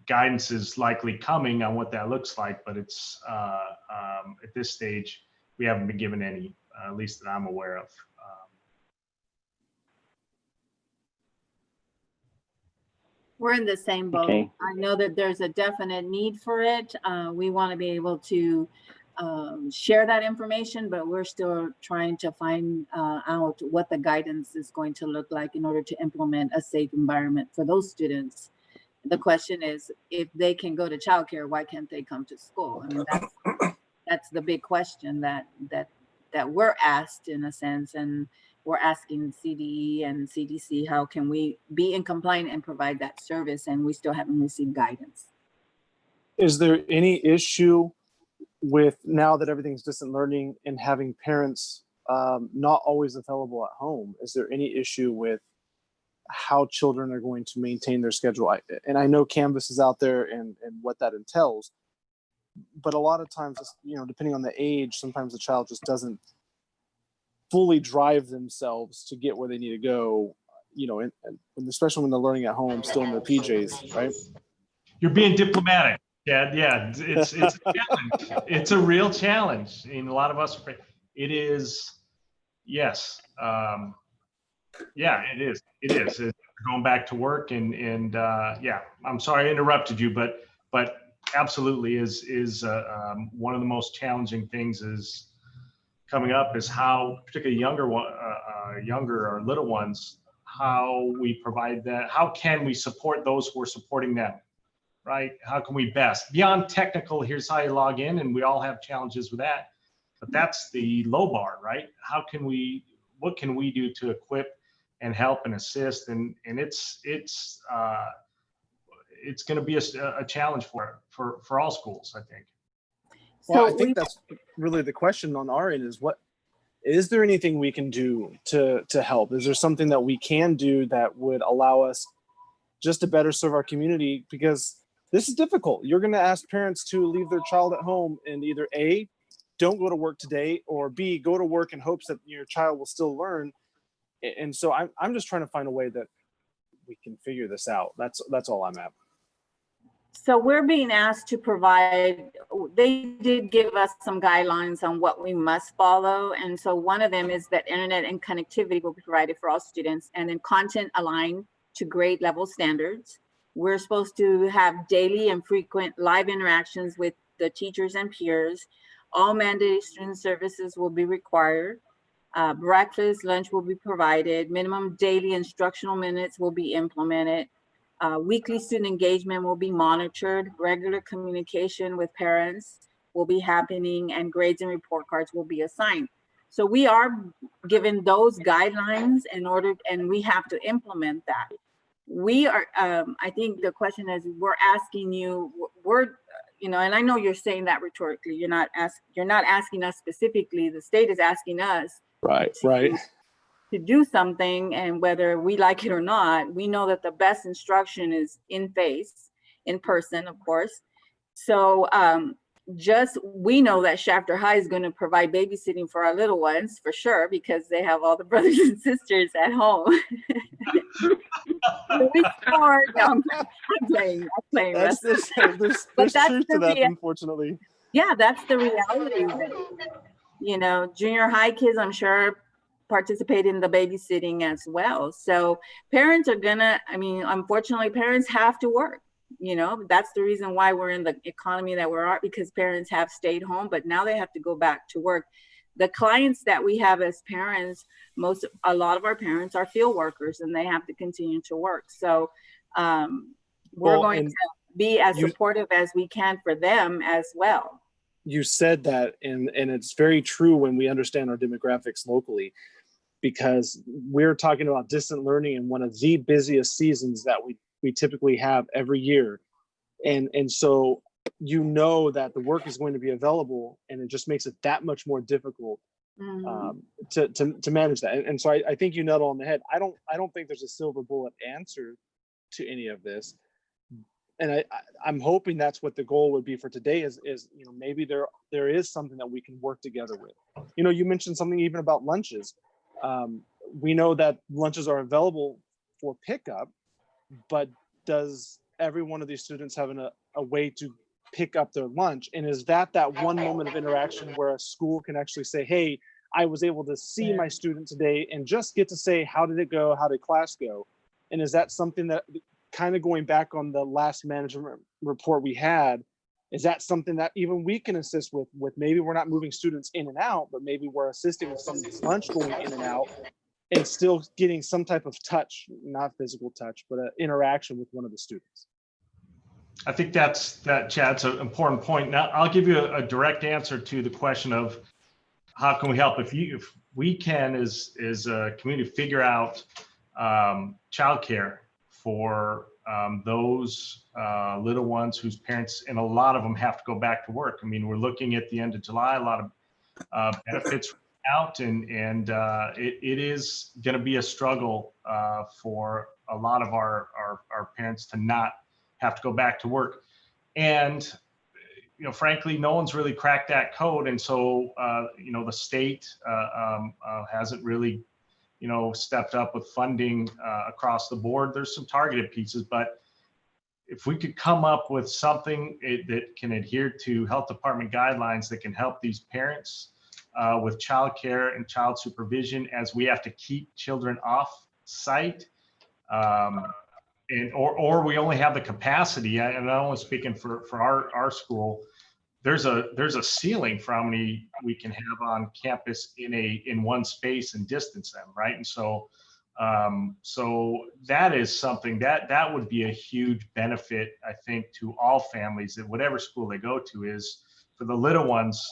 guidance is likely coming on what that looks like, but it's at this stage we haven't been given any, at least that I'm aware of. We're in the same boat. Okay. I know that there's a definite need for it. We want to be able to share that information, but we're still trying to find out what the guidance is going to look like in order to implement a safe environment for those students. The question is, if they can go to childcare, why can't they come to school? I mean, that's the big question that we're asked in a sense, and we're asking CDE and CDC, how can we be in compliance and provide that service? And we still haven't received guidance. Is there any issue with, now that everything's distant learning and having parents not always available at home, is there any issue with how children are going to maintain their schedule? And I know Canvas is out there and what that entails, but a lot of times, depending on the age, sometimes the child just doesn't fully drive themselves to get where they need to go, and especially when they're learning at home, still in their PJs, right? You're being diplomatic. Yeah, it's a challenge. It's a real challenge. And a lot of us, it is, yes. Yeah, it is. It is. It's going back to work yeah, I'm sorry I interrupted you, but absolutely is one of the most challenging things is coming up is how particularly younger or little ones, how we provide that, how can we support those who are supporting them, right? How can we best beyond technical, here's how you log in, and we all have challenges with that, but that's the low bar, right? What can we do to equip and help and assist? And it's going to be a challenge for all schools, I think. Well, I think that's really the question on our end is there anything we can do to help? Is there something that we can do that would allow us just to better serve our community? Because this is difficult. You're going to ask parents to leave their child at home and either A, don't go to work today, or B, go to work in hopes that your child will still learn. And so I'm just trying to find a way that we can figure this out. That's all I'm at. So we're being asked to provide, they did give us some guidelines on what we must follow. And so one of them is that internet and connectivity will be provided for all students, and then content aligned to grade level standards. We're supposed to have daily and frequent live interactions with the teachers and peers. All mandated student services will be required. Breakfast, lunch will be provided. Minimum daily instructional minutes will be implemented. Weekly student engagement will be monitored. Regular communication with parents will be happening, and grades and report cards will be assigned. So we are given those guidelines and we have to implement that. We are, I think the question is, we're asking you, and I know you're saying that rhetorically, you're not asking us specifically, the state is asking us right to do something, and whether we like it or not, we know that the best instruction is in person, of course. So we know that Shafter High is going to provide babysitting for our little ones for sure, because they have all the brothers and sisters at home. We scored. No, I'm playing. There's truth to that, unfortunately. Yeah, that's the reality of it. Junior high kids, I'm sure, participate in the babysitting as well. So parents are unfortunately, parents have to work. That's the reason why we're in the economy that we're at, because parents have stayed home, but now they have to go back to work. The clients that we have as parents, a lot of our parents are field workers, and they have to continue to work. So we're going to be as supportive as we can for them as well. You said that, and it's very true when we understand our demographics locally, because we're talking about distant learning in one of the busiest seasons that we typically have every year. And so that the work is going to be available, and it just makes it that much more difficult to manage that. And so I think you nailed it on the head. I don't think there's a silver bullet answer to any of this. And I'm hoping that's what the goal would be for today is maybe there is something that we can work together with. You mentioned something even about lunches. We know that lunches are available for pickup, but does every one of these students have a way to pick up their lunch? And is that one moment of interaction where a school can actually say, hey, I was able to see my student today and just get to say, how did it go? How did class go? And is that something that, kind of going back on the last management report we had, is that something that even we can assist with maybe we're not moving students in and out, but maybe we're assisting with some of this lunch going in and out and still getting some type of touch, not physical touch, but an interaction with one of the students? I think Chad's an important point. Now, I'll give you a direct answer to the question of how can we help. If we can, as a community, figure out childcare for those little ones whose parents, and a lot of them have to go back to work. I mean, we're looking at the end of July, a lot of benefits out, and it is going to be a struggle for a lot of our parents to not have to go back to work. And frankly, no one's really cracked that code, and so the state hasn't really stepped up with funding across the board. There's some targeted pieces, but if we could come up with something that can adhere to health department guidelines that can help these parents with childcare and child supervision, as we have to keep children off site. Or we only have the capacity, and I'm only speaking for our school, there's a ceiling for how many we can have on campus in one space and distance them, right? And so that is something that would be a huge benefit, I think, to all families at whatever school they go to, is for the little ones,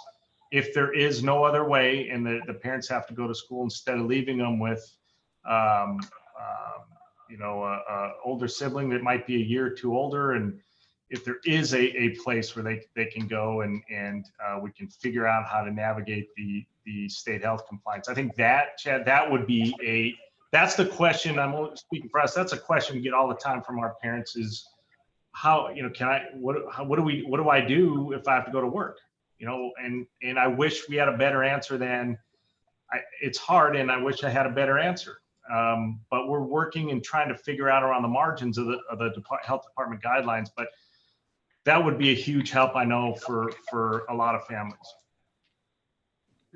if there is no other way and the parents have to go to school, instead of leaving them with older sibling that might be a year or two older, and if there is a place where they can go and we can figure out how to navigate the state health compliance. I think that, Chad, that's the question. I'm only speaking for us. That's a question we get all the time from our parents, is how, what do I do if I have to go to work? And I wish we had a better answer than, it's hard, and I wish I had a better answer. But we're working and trying to figure out around the margins of the health department guidelines. But that would be a huge help, I know, for a lot of families.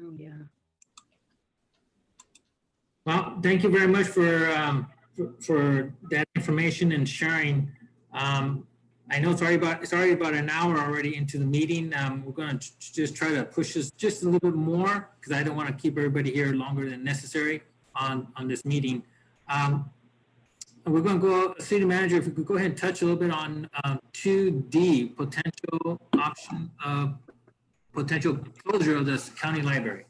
Oh, yeah. Well, thank you very much for that information and sharing. I know it's already about an hour already into the meeting. We're going to just try to push this just a little bit more, because I don't want to keep everybody here longer than necessary on this meeting. We're going to go, City Manager, if we could go ahead and touch a little bit on 2D, potential option of potential closure of this county library.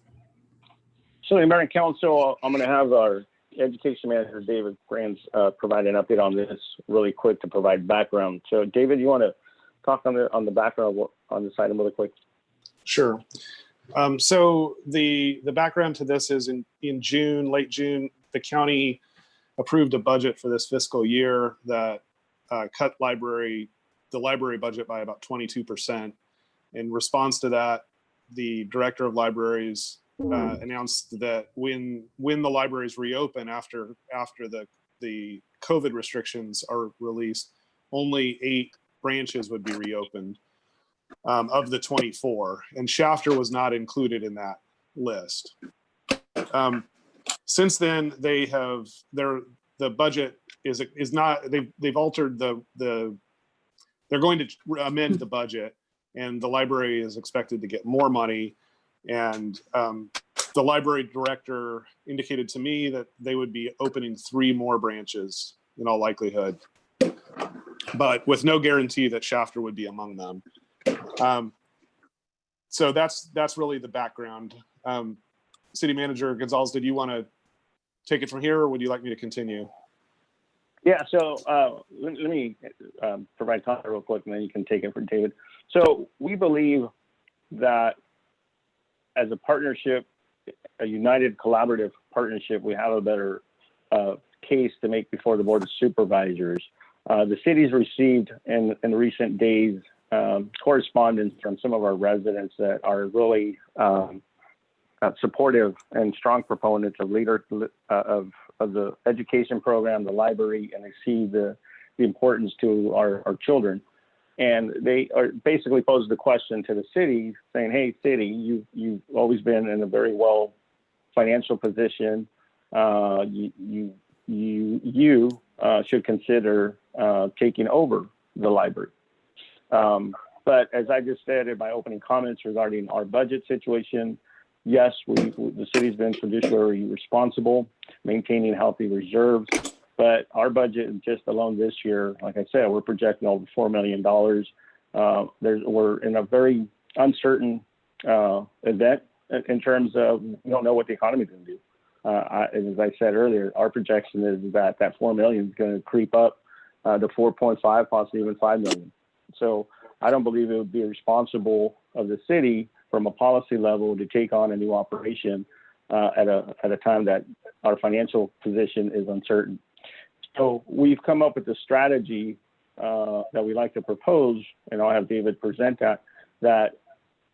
So, Mayor and Council, I'm going to have our Education Manager, David Kranz, provide an update on this really quick to provide background. So, David, you want to talk on the background on this item really quick? Sure. So the background to this is in June, late June, the county approved a budget for this fiscal year that cut the library budget by about 22%. In response to that, the director of libraries announced that when the libraries reopen after the COVID restrictions are released, only 8 branches would be reopened of the 24, and Shafter was not included in that list. Since then, the budget is not, they've altered they're going to amend the budget, and the library is expected to get more money. And the library director indicated to me that they would be opening 3 more branches in all likelihood, but with no guarantee that Shafter would be among them. So that's really the background. City Manager Gonzalez, did you want to take it from here, or would you like me to continue? Yeah, so let me provide comment real quick, and then you can take it from David. So we believe that as a partnership, a united collaborative partnership, we have a better case to make before the Board of Supervisors. The city's received in recent days correspondence from some of our residents that are really supportive and strong proponents of of the education program, the library, and they see the importance to our children. And they are basically posed the question to the city, saying, "Hey, city, you've always been in a very well financial position. You should consider taking over the library." But as I just said in my opening comments regarding our budget situation, yes, the city's been fiduciary responsible, maintaining healthy reserves. But our budget just alone this year, like I said, we're projecting over $4 million. We're in a very uncertain event in terms of we don't know what the economy is going to do. As I said earlier, our projection is that $4 million is going to creep up to 4.5, possibly even 5 million. So I don't believe it would be responsible of the city from a policy level to take on a new operation at a time that our financial position is uncertain. So we've come up with a strategy that we like to propose, and I'll have David present that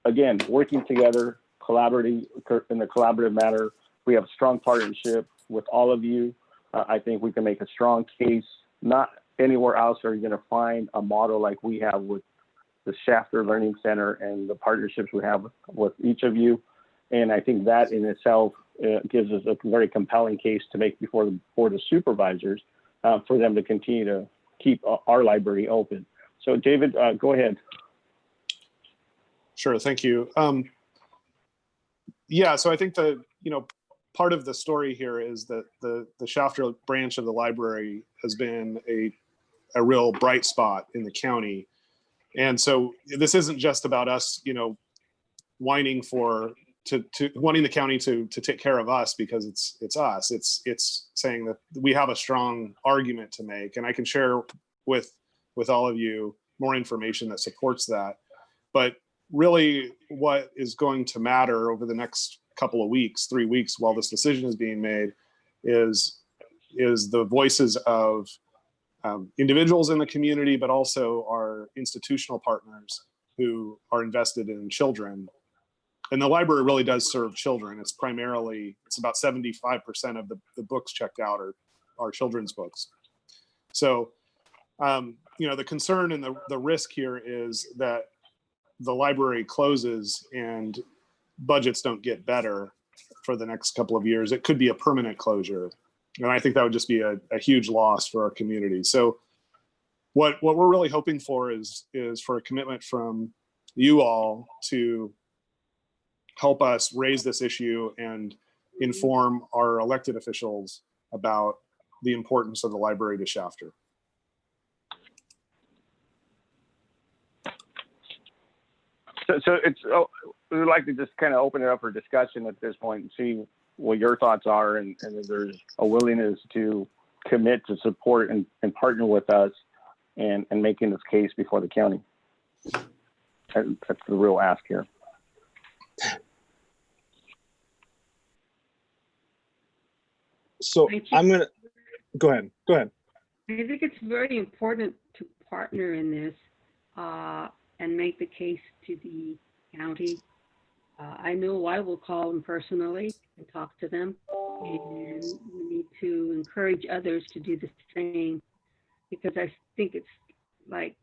again, working together, collaborating in a collaborative manner. We have a strong partnership with all of you. I think we can make a strong case. Not anywhere else are you going to find a model like we have with the Shafter Learning Center and the partnerships we have with each of you. And I think that in itself gives us a very compelling case to make before the Board of Supervisors for them to continue to keep our library open. So David, go ahead. Sure, thank you. Yeah, so I think part of the story here is that the Shafter branch of the library has been a real bright spot in the county. And so this isn't just about us, whining wanting the county to take care of us because it's us. It's saying that we have a strong argument to make, and I can share with all of you more information that supports that. But really, what is going to matter over the next couple of weeks, 3 weeks, while this decision is being made, is the voices of individuals in the community, but also our institutional partners who are invested in children. And the library really does serve children. It's about 75% of the books checked out are children's books. So, the concern and the risk here is that the library closes and budgets don't get better for the next couple of years. It could be a permanent closure. And I think that would just be a huge loss for our community. So what we're really hoping for is for a commitment from you all to help us raise this issue and inform our elected officials about the importance of the library to Shafter. So we would like to just kind of open it up for discussion at this point and see what your thoughts are, and if there's a willingness to commit to support and partner with us and making this case before the county. That's the real ask here. So I'm going to go ahead. I think it's very important to partner in this and make the case to the county. I know I will call them personally and talk to them, and we need to encourage others to do the same, because I think it's like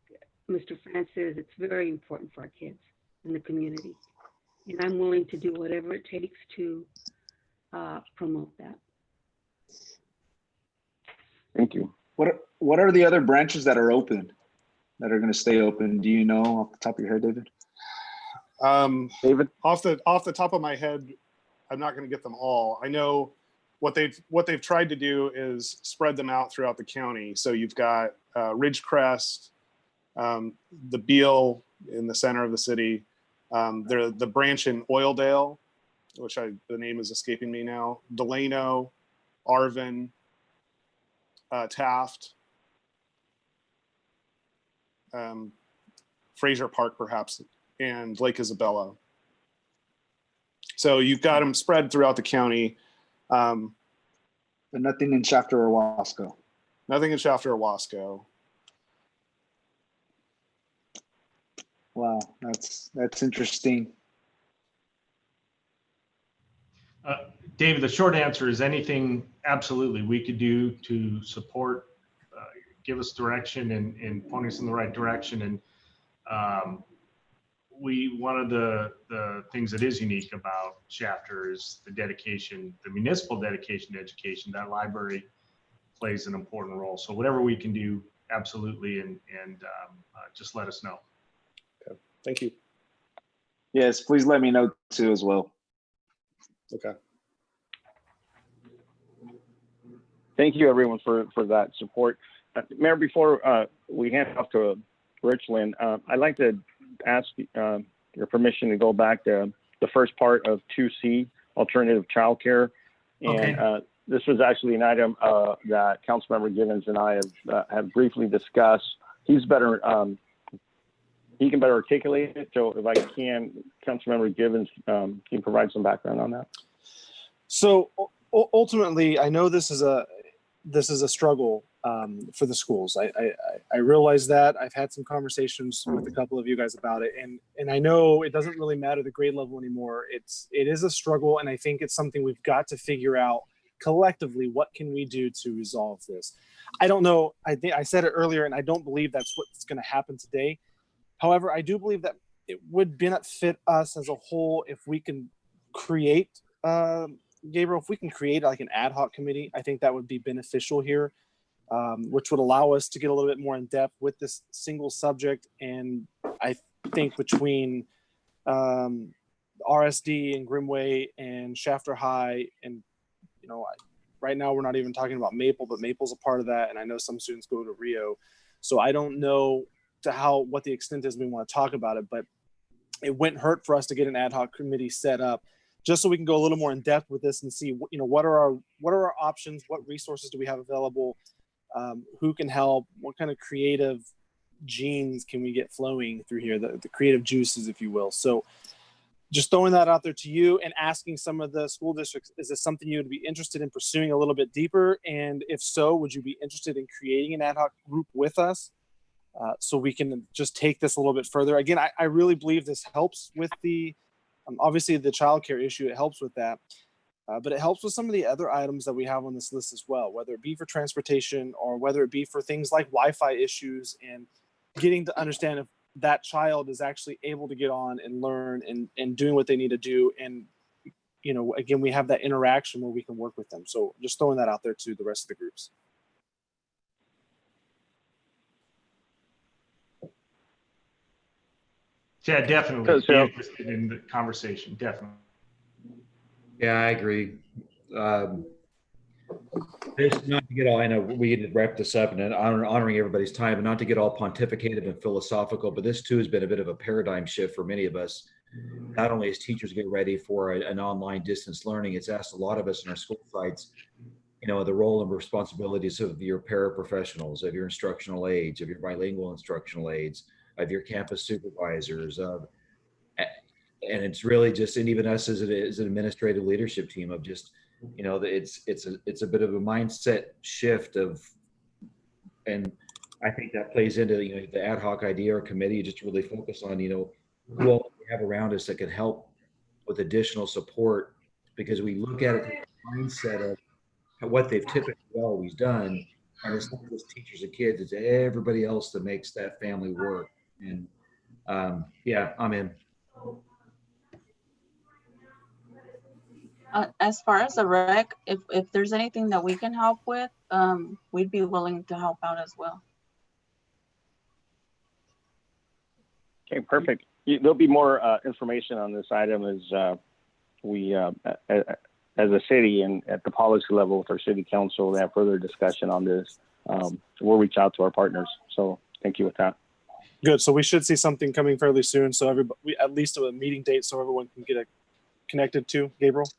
Mr. France says, it's very important for our kids in the community. And I'm willing to do whatever it takes to promote that. Thank you. What are the other branches that are open, that are going to stay open? Do you know off the top of your head, David? David, off the top of my head, I'm not going to get them all. I know what they've tried to do is spread them out throughout the county. So you've got Ridgecrest, the Beale in the center of the city, the branch in Oildale, which the name is escaping me now, Delano, Arvin, Taft, Fraser Park perhaps, and Lake Isabella. So you've got them spread throughout the county. But nothing in Shafter or Wasco. Nothing in Shafter or Wasco. Wow, that's interesting. David, the short answer is anything absolutely we could do to support, give us direction and point us in the right direction. And one of the things that is unique about Shafter is the dedication, the municipal dedication to education. That library plays an important role. So whatever we can do, absolutely, and just let us know. Okay, thank you. Yes, please let me know too as well. Okay. Thank you, everyone, for that support. Mayor, before we hand off to Richland, I'd like to ask your permission to go back to the first part of 2C, alternative childcare. And Okay. This was actually an item that Councilmember Givens and I have briefly discussed. He can better articulate it. So if I can, Councilmember Givens, can you provide some background on that? So ultimately, I know this is a struggle for the schools. I realize that. I've had some conversations with a couple of you guys about it, and I know it doesn't really matter the grade level anymore. It is a struggle, and I think it's something we've got to figure out collectively. What can we do to resolve this? I don't know. I think I said it earlier, and I don't believe that's what's going to happen today. However, I do believe that it would benefit us as a whole if we can create Gabriel, if we can create like an ad hoc committee, I think that would be beneficial here, which would allow us to get a little bit more in depth with this single subject. And I think between RSD and Grimway and Shafter High, and right now we're not even talking about Maple, but Maple's a part of that, and I know some students go to Rio, so I don't know what the extent is we want to talk about it, but it wouldn't hurt for us to get an ad hoc committee set up just so we can go a little more in depth with this and see what are our options, what resources do we have available, who can help, what kind of creative genes can we get flowing through here, the creative juices, if you will. So just throwing that out there to you and asking some of the school districts, is this something you would be interested in pursuing a little bit deeper? And if so, would you be interested in creating an ad hoc group with us so we can just take this a little bit further? Again, I really believe this helps with the, obviously the childcare issue, it helps with that. But it helps with some of the other items that we have on this list as well, whether it be for transportation or whether it be for things like Wi-Fi issues and getting to understand if that child is actually able to get on and learn and doing what they need to do. And, again, we have that interaction where we can work with them. So just throwing that out there to the rest of the groups. Yeah, definitely. Be interested in the conversation, definitely. Yeah, I agree. There's not to get all, I know we need to wrap this up and honoring everybody's time, and not to get all pontificated and philosophical, but this too has been a bit of a paradigm shift for many of us. Not only as teachers get ready for an online distance learning, it's asked a lot of us in our school sites, the role and responsibilities of your paraprofessionals, of your instructional aides, of your bilingual instructional aides, of your campus supervisors, and it's really just, and even us as an administrative leadership team of just, it's a bit of a mindset shift and I think that plays into the ad hoc idea or committee, just to really focus on who all we have around us that can help with additional support, because we look at it from the mindset of what they've typically always done, and it's not just teachers and kids, it's everybody else that makes that family work. And yeah, I'm in. As far as the rec, if there's anything that we can help with, we'd be willing to help out as well. Okay, perfect. There'll be more information on this item as we, as a city and at the policy level with our city council, they have further discussion on this. We'll reach out to our partners. So thank you with that. Good. So we should see something coming fairly soon. So everybody, at least a meeting date, so everyone can get connected to Gabriel.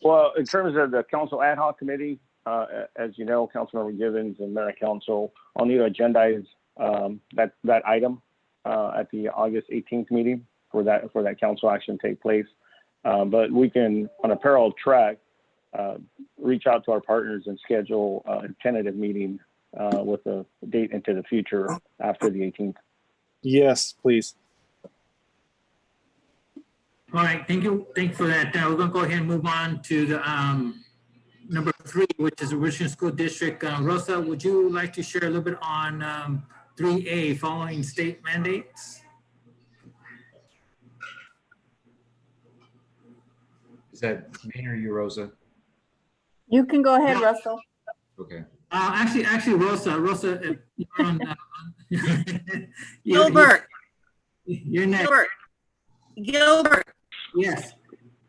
Well, in terms of the council ad hoc committee, as you know, Councilmember Givens and Mayor Council, I'll need to agendize that item at the August 18th meeting for that council action to take place. But we can, on a parallel track, reach out to our partners and schedule a tentative meeting with a date into the future after the 18th. Yes, please. All right, thank you. Thanks for that. We're going to go ahead and move on to the number 3, which is the Richmond School District. Rosa, would you like to share a little bit on 3A, following state mandates? Is that me or you, Rosa? You can go ahead, Russell. Okay. Actually, Rosa, you're on. Gilbert. You're next. Gilbert. Yes.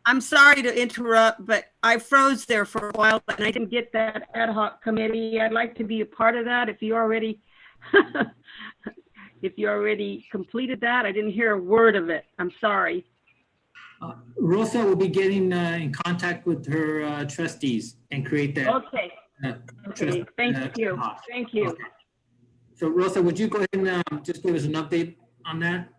I'm sorry to interrupt, but I froze there for a while and I didn't get that ad hoc committee. I'd like to be a part of that. If you already, completed that, I didn't hear a word of it. I'm sorry. Rosa will be getting in contact with her trustees and create that. Okay. Okay. Thank you. Thank you. Okay. So Rosa, would you go ahead and just give us an update on that?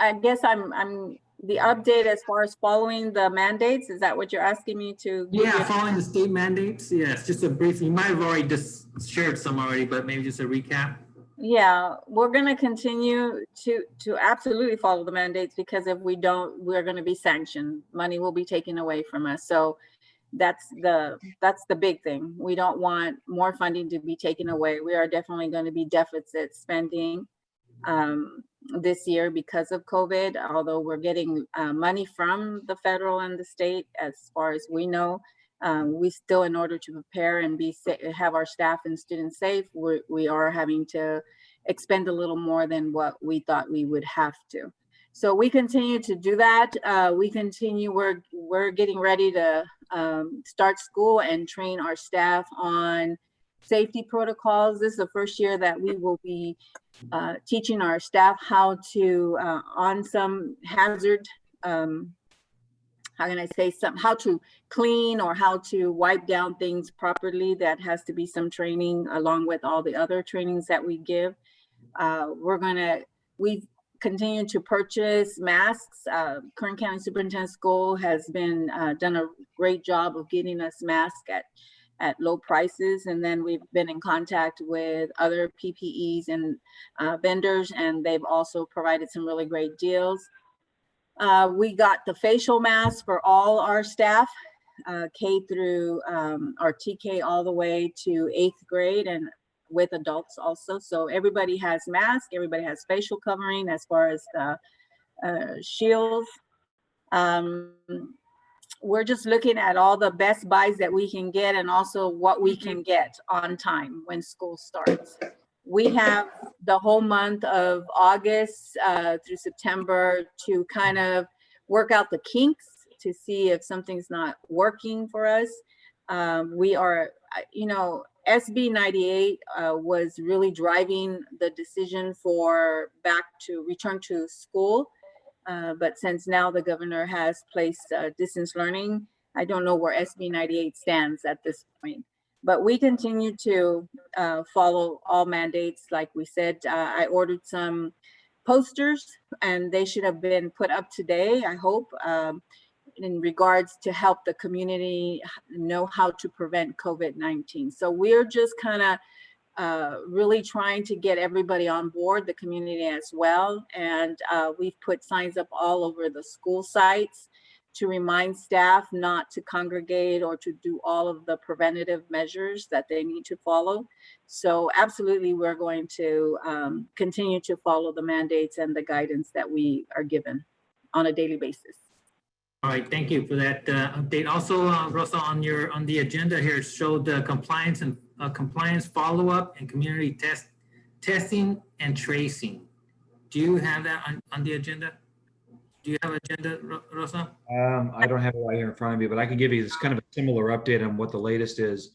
I guess I'm the update as far as following the mandates. Is that what you're asking me to? Yeah, following the state mandates. Yes, just a brief. You might have already just shared some already, but maybe just a recap. Yeah, we're going to continue to absolutely follow the mandates, because if we don't, we're going to be sanctioned. Money will be taken away from us. So that's the big thing. We don't want more funding to be taken away. We are definitely going to be deficit spending. this year because of COVID, although we're getting money from the federal and the state, as far as we know. We still, in order to prepare and have our staff and students safe, we are having to expend a little more than what we thought we would have to. So we continue to do that. We're getting ready to start school and train our staff on safety protocols. This is the first year that we will be teaching our staff how to, on some hazard, how can I say something, how to clean or how to wipe down things properly. That has to be some training along with all the other trainings that we give. We've continued to purchase masks. Kern County Superintendent School has been done a great job of getting us masks at low prices. And then we've been in contact with other PPEs and vendors, and they've also provided some really great deals. We got the facial mask for all our staff, K through our TK all the way to 8th grade, and with adults also. So everybody has masks, everybody has facial covering as far as shields. We're just looking at all the best buys that we can get and also what we can get on time when school starts. We have the whole month of August through September to kind of work out the kinks to see if something's not working for us. We are, SB 98 was really driving the decision for return to school. But since now the governor has placed distance learning, I don't know where SB 98 stands at this point. But we continue to follow all mandates. Like we said, I ordered some posters and they should have been put up today, I hope, in regards to help the community know how to prevent COVID-19. So we're just kind of really trying to get everybody on board, the community as well. And we've put signs up all over the school sites to remind staff not to congregate or to do all of the preventative measures that they need to follow. So absolutely, we're going to continue to follow the mandates and the guidance that we are given on a daily basis. All right, thank you for that update. Also, Rosa, on the agenda here showed the compliance and compliance follow-up and community testing and tracing. Do you have that on the agenda? Do you have agenda, Rosa? I don't have it right here in front of me, but I can give you this kind of a similar update on what the latest is.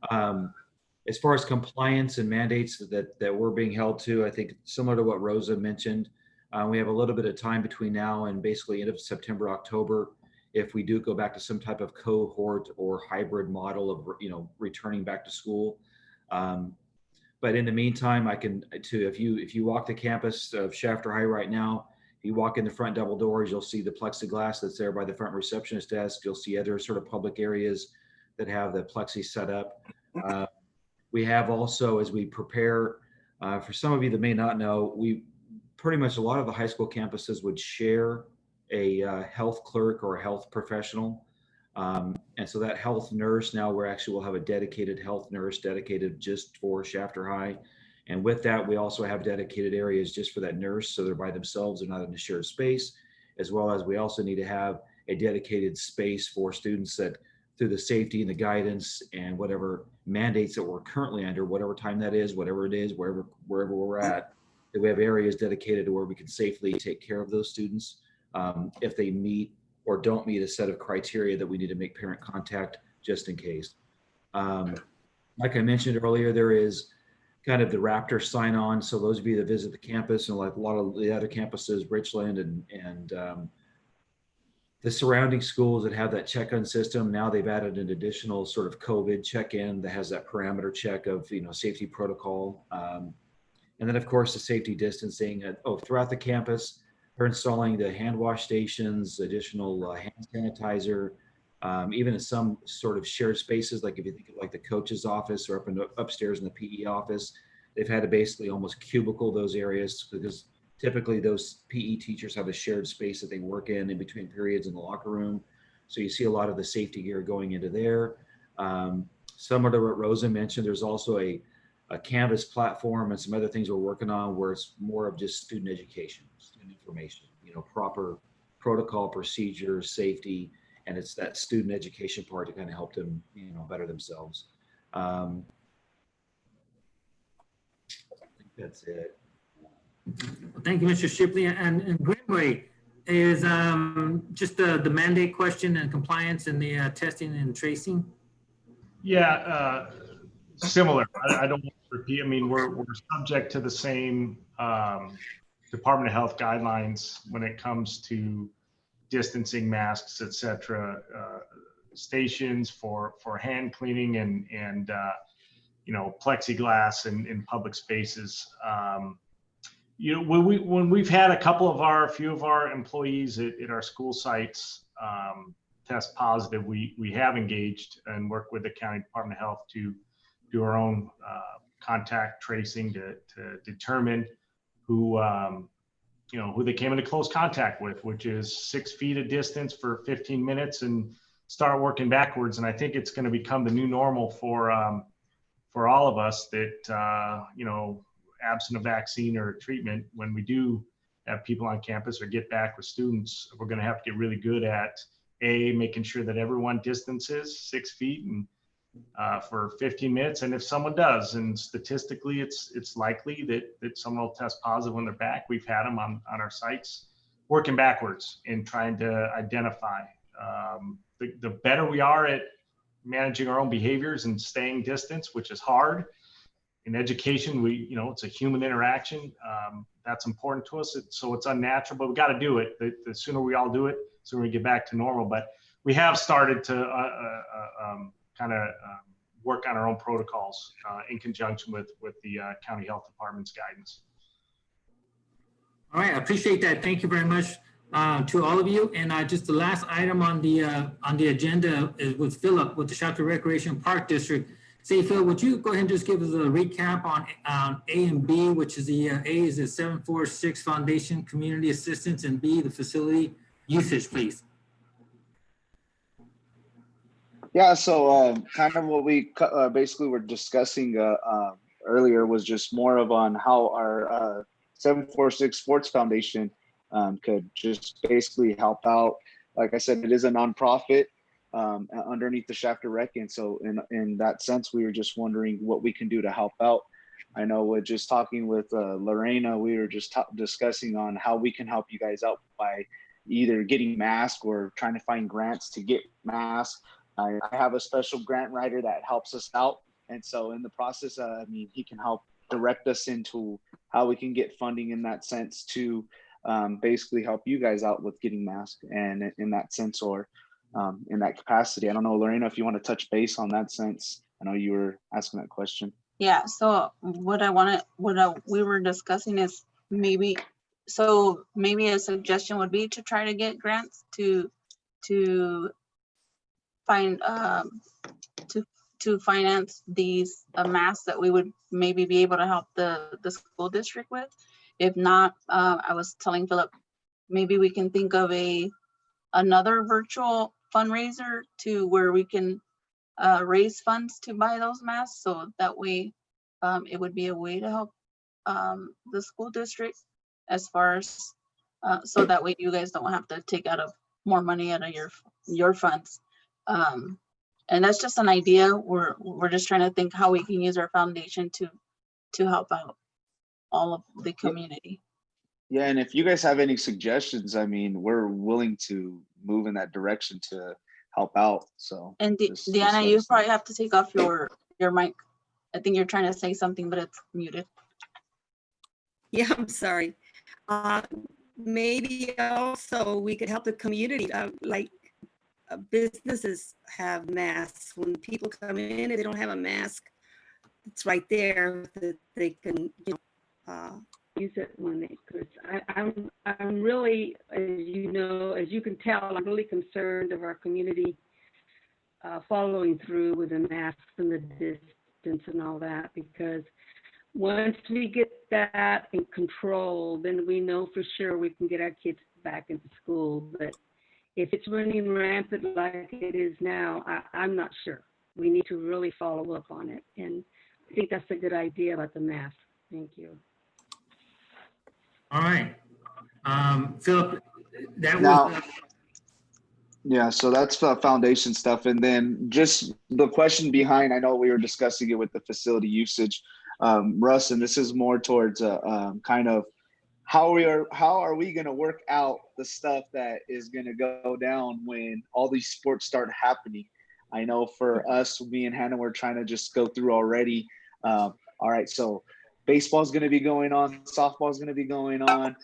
As far as compliance and mandates that we're being held to, I think similar to what Rosa mentioned, we have a little bit of time between now and basically end of September, October, if we do go back to some type of cohort or hybrid model of, returning back to school. But in the meantime, if you walk the campus of Shafter High right now, if you walk in the front double doors, you'll see the plexiglass that's there by the front receptionist desk. You'll see other sort of public areas that have the plexi set up. We have also, as we prepare, for some of you that may not know, we pretty much a lot of the high school campuses would share a health clerk or a health professional. And so that health nurse, now we're actually will have a dedicated health nurse dedicated just for Shafter High. And with that, we also have dedicated areas just for that nurse. So they're by themselves, they're not in a shared space, as well as we also need to have a dedicated space for students that through the safety and the guidance and whatever mandates that we're currently under, whatever time that is, whatever it is, wherever we're at, that we have areas dedicated to where we can safely take care of those students if they meet or don't meet a set of criteria that we need to make parent contact just in case. Like I mentioned earlier, there is kind of the Raptor sign on. So those of you that visit the campus and like a lot of the other campuses, Richland and the surrounding schools that have that check-in system, now they've added an additional sort of COVID check-in that has that parameter check of, safety protocol. And then of course the safety distancing throughout the campus. They're installing the hand wash stations, additional hand sanitizer, even in some sort of shared spaces, like if you think of like the coach's office or upstairs in the PE office, they've had to basically almost cubicle those areas because typically those PE teachers have a shared space that they work in between periods in the locker room. So you see a lot of the safety gear going into there. Similar to what Rosa mentioned, there's also a a Canvas platform and some other things we're working on where it's more of just student education, student information, proper protocol, procedures, safety, and it's that student education part to kind of help them, better themselves. I think that's it. Thank you, Mr. Shipley. And Greenway is just the mandate question and compliance and the testing and tracing. Yeah, similar. I don't want to repeat. I mean, we're subject to the same Department of Health guidelines when it comes to distancing, masks, etc. Stations for hand cleaning and plexiglass in public spaces. When we've had a few of our employees at our school sites test positive, we have engaged and worked with the county Department of Health to do our own contact tracing to determine who they came into close contact with, which is 6 feet of distance for 15 minutes and start working backwards. And I think it's going to become the new normal for all of us that, absent a vaccine or a treatment, when we do have people on campus or get back with students, we're going to have to get really good at making sure that everyone distances 6 feet and for 15 minutes. And if someone does, and statistically it's likely that someone will test positive when they're back, we've had them on our sites working backwards and trying to identify. The better we are at managing our own behaviors and staying distance, which is hard. In education, it's a human interaction. That's important to us. So it's unnatural, but we got to do it. The sooner we all do it, the sooner we get back to normal. But we have started to work on our own protocols in conjunction with the county health department's guidance. All right, I appreciate that. Thank you very much to all of you. And just the last item on the agenda is with Philip with the Shopton Recreation Park District. Say, Phil, would you go ahead and just give us a recap on A and B, which is the A is the 746 Foundation Community Assistance, and B, the facility usage, please. Yeah, so kind of what we basically were discussing earlier was just more of on how our 746 Sports Foundation could just basically help out. Like I said, it is a nonprofit underneath the Shafter Rec, and so in that sense, we were just wondering what we can do to help out. I know we're just talking with Lorena, we were just discussing on how we can help you guys out by either getting masks or trying to find grants to get masks. I have a special grant writer that helps us out, and so in the process, he can help direct us into how we can get funding in that sense to basically help you guys out with getting masks, and in that sense, or in that capacity. I don't know, Lorena, if you want to touch base on that sense. I know you were asking that question. Yeah, so we were discussing is maybe a suggestion would be to try to get grants to find to finance these masks that we would maybe be able to help the school district with. If not, I was telling Philip, maybe we can think of another virtual fundraiser to where we can raise funds to buy those masks, so that way it would be a way to help the school district as far as so that way you guys don't have to take out of more money out of your funds. And that's just an idea. We're just trying to think how we can use our foundation to help out all of the community. Yeah, and if you guys have any suggestions, I mean, we're willing to move in that direction to help out. So, and Deanna, you probably have to take off your mic. I think you're trying to say something, but it's muted. Yeah, I'm sorry. Maybe also we could help the community, like businesses have masks. When people come in and they don't have a mask, it's right there that they can use it when they could. I'm really, as you can tell, I'm really concerned of our community following through with the masks and the distance and all that, because once we get that in control, then we know for sure we can get our kids back into school. But if it's running rampant like it is now, I'm not sure. We need to really follow up on it. And I think that's a good idea about the mask. Thank you. All right. Philip, that Now, was, yeah, so that's foundation stuff. And then just the question behind, I know we were discussing it with the facility usage, Russ, and this is more towards kind of how are we going to work out the stuff that is going to go down when all these sports start happening? I know for us, me and Hannah, we're trying to just go through already. All right, so baseball is going to be going on, softball is going to be going on.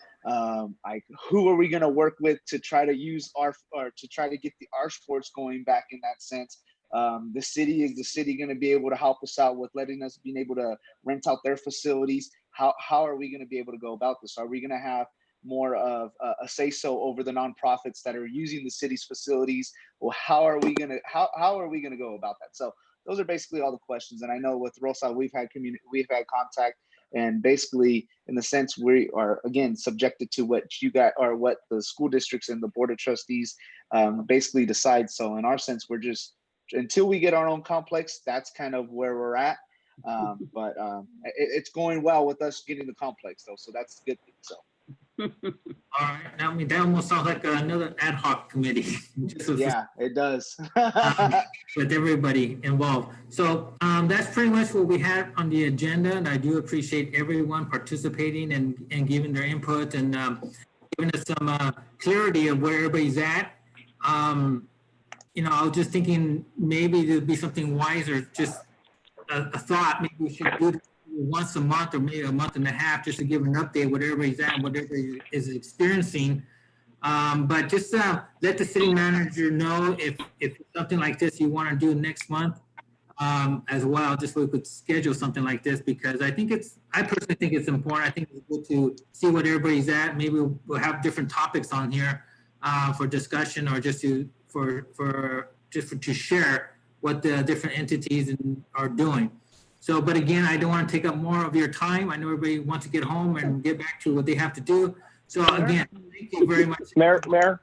Who are we going to work with to try to use or to try to get our sports going back in that sense? Is the city going to be able to help us out with letting us being able to rent out their facilities? How are we going to be able to go about this? Are we going to have more of a say so over the nonprofits that are using the city's facilities? Well, how are we going to go about that? So those are basically all the questions. And I know with Rosa, we've had contact, and basically in the sense we are again subjected to what you got or what the school districts and the board of trustees basically decide. So in our sense, we're just until we get our own complex, that's kind of where we're at. But it's going well with us getting the complex though, so that's a good thing. So. all right. I mean, that almost sounds like another ad hoc committee. Yeah, it does. With everybody involved. So that's pretty much what we had on the agenda, and I do appreciate everyone participating and giving their input and giving us some clarity of where everybody's at. You know, I was just thinking maybe there'd be something wiser, just a thought. Maybe we should do it once a month or maybe a month and a half just to give an update what everybody's at, what everybody is experiencing. But just let the city manager know if something like this you want to do next month as well, just so we could schedule something like this, because I personally think it's important. I think it's good to see what everybody's at. Maybe we'll have different topics on here for discussion or just to share what the different entities are doing. So, but again, I don't want to take up more of your time. I know everybody wants to get home and get back to what they have to do. So again, thank you very much. Mayor?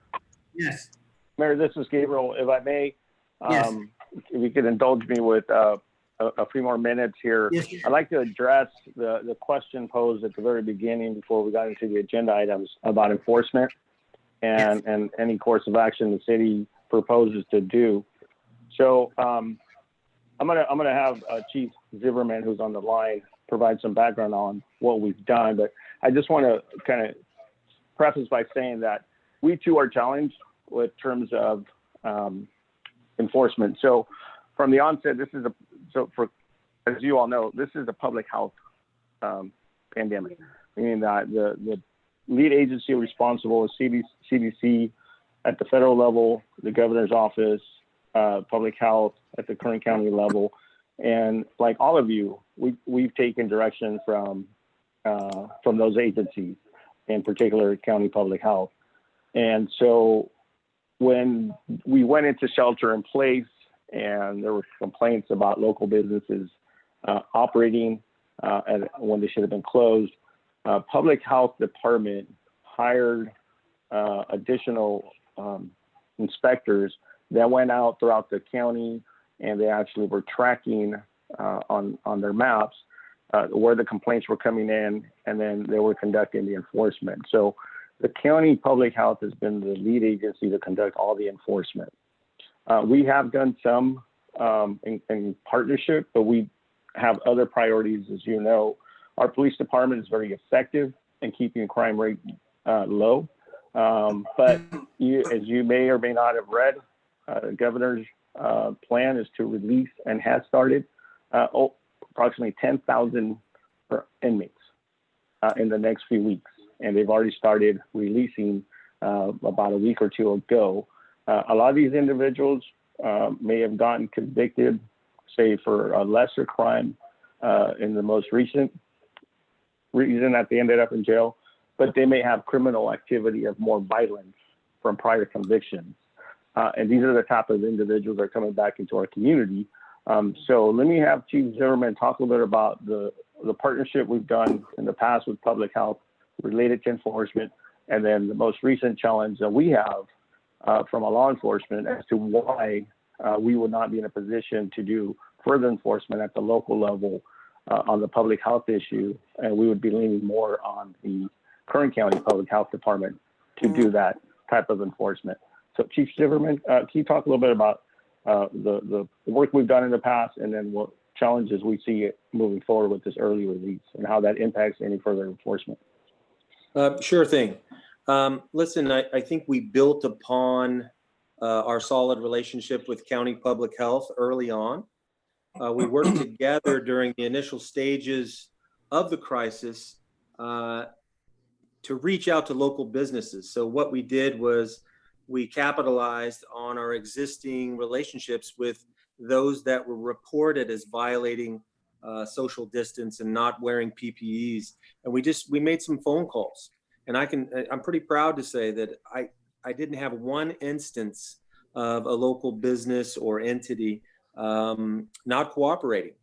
Yes. Mayor, this is Gabriel. If I may, Yes. if you could indulge me with a few more minutes here. Yes. I'd like to address the question posed at the very beginning before we got into the agenda items about enforcement and any course of action the city proposes to do. So I'm gonna have Chief Zimmerman, who's on the line, provide some background on what we've done. But I just want to kind of preface by saying that we too are challenged with terms of enforcement. So from the onset, as you all know, this is a public health pandemic, meaning that the lead agency responsible is CDC at the federal level, the governor's office, public health at the Kern County level. And like all of you, we've taken direction from those agencies, in particular county public health. And so when we went into shelter in place and there were complaints about local businesses operating when they should have been closed, public health department hired additional inspectors that went out throughout the county, and they actually were tracking on their maps where the complaints were coming in, and then they were conducting the enforcement. So the county public health has been the lead agency to conduct all the enforcement. We have done some in partnership, but we have other priorities. As you know, our police department is very effective in keeping crime rate low. But as you may or may not have read, the governor's plan is to release and has started approximately 10,000 inmates in the next few weeks. And they've already started releasing about a week or two ago. A lot of these individuals may have gotten convicted, say, for a lesser crime in the most recent reason that they ended up in jail, but they may have criminal activity of more violence from prior convictions. And these are the type of individuals that are coming back into our community. So let me have Chief Zimmerman talk a little bit about the partnership we've done in the past with public health related to enforcement, and then the most recent challenge that we have from a law enforcement as to why we would not be in a position to do further enforcement at the local level on the public health issue, and we would be leaning more on the Kern County Public Health Department to do that type of enforcement. So Chief Zimmerman, can you talk a little bit about the work we've done in the past, and then what challenges we see moving forward with this early release and how that impacts any further enforcement? Sure thing. Listen, I think we built upon our solid relationship with County Public Health early on. We worked together during the initial stages of the crisis to reach out to local businesses. So what we did was we capitalized on our existing relationships with those that were reported as violating social distance and not wearing PPEs. And we made some phone calls. And I'm pretty proud to say that I didn't have one instance of a local business or entity not cooperating.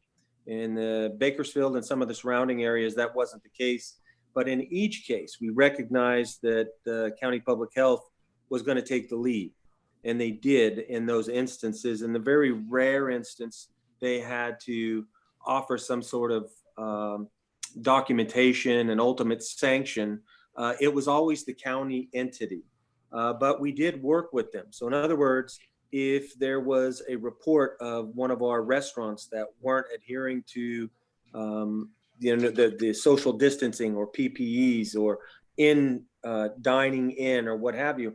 In Bakersfield and some of the surrounding areas, that wasn't the case. But in each case, we recognized that the County Public Health was going to take the lead. And they did in those instances. In the very rare instance, they had to offer some sort of documentation and ultimate sanction. It was always the county entity, but we did work with them. So in other words, if there was a report of one of our restaurants that weren't adhering to the social distancing or PPEs or in dining in or what have you,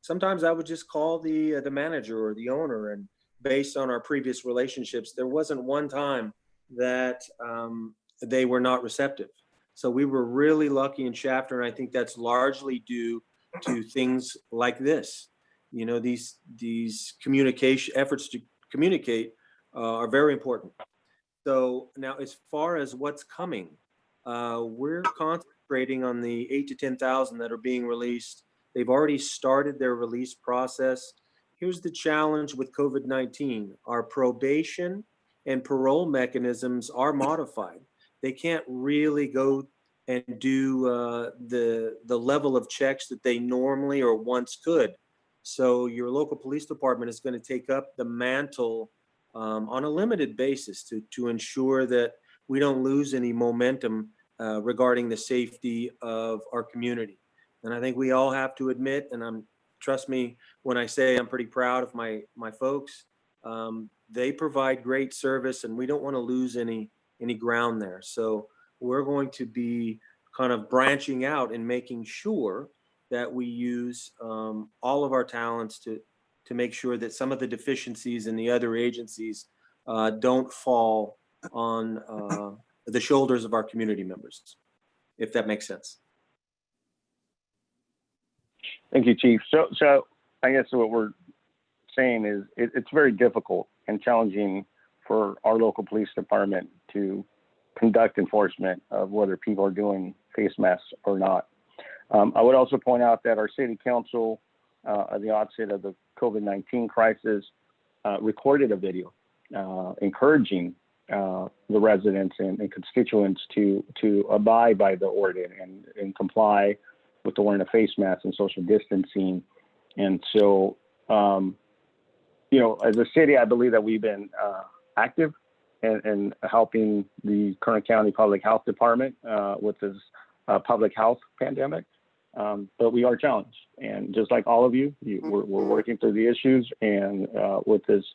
sometimes I would just call the manager or the owner, and based on our previous relationships, there wasn't one time that they were not receptive. So we were really lucky in Shafter, and I think that's largely due to things like this. You know, these communication efforts to communicate are very important. So now, as far as what's coming, we're concentrating on the 8,000 to 10,000 that are being released. They've already started their release process. Here's the challenge with COVID-19. Our probation and parole mechanisms are modified. They can't really go and do the level of checks that they normally or once could. So your local police department is going to take up the mantle on a limited basis to ensure that we don't lose any momentum regarding the safety of our community. And I think we all have to admit, and trust me when I say I'm pretty proud of my folks, they provide great service, and we don't want to lose any ground there. So we're going to be kind of branching out and making sure that we use all of our talents to make sure that some of the deficiencies in the other agencies don't fall on the shoulders of our community members, if that makes sense. Thank you, Chief. So I guess what we're saying is it's very difficult and challenging for our local police department to conduct enforcement of whether people are doing face masks or not. I would also point out that our city council, at the onset of the COVID-19 crisis, recorded a video encouraging the residents and constituents to abide by the ordinance and comply with the wearing of face masks and social distancing. And so, you know, as a city, I believe that we've been active in helping the Kern County Public Health Department with this public health pandemic. But we are challenged. And just like all of you, we're working through the issues. And with this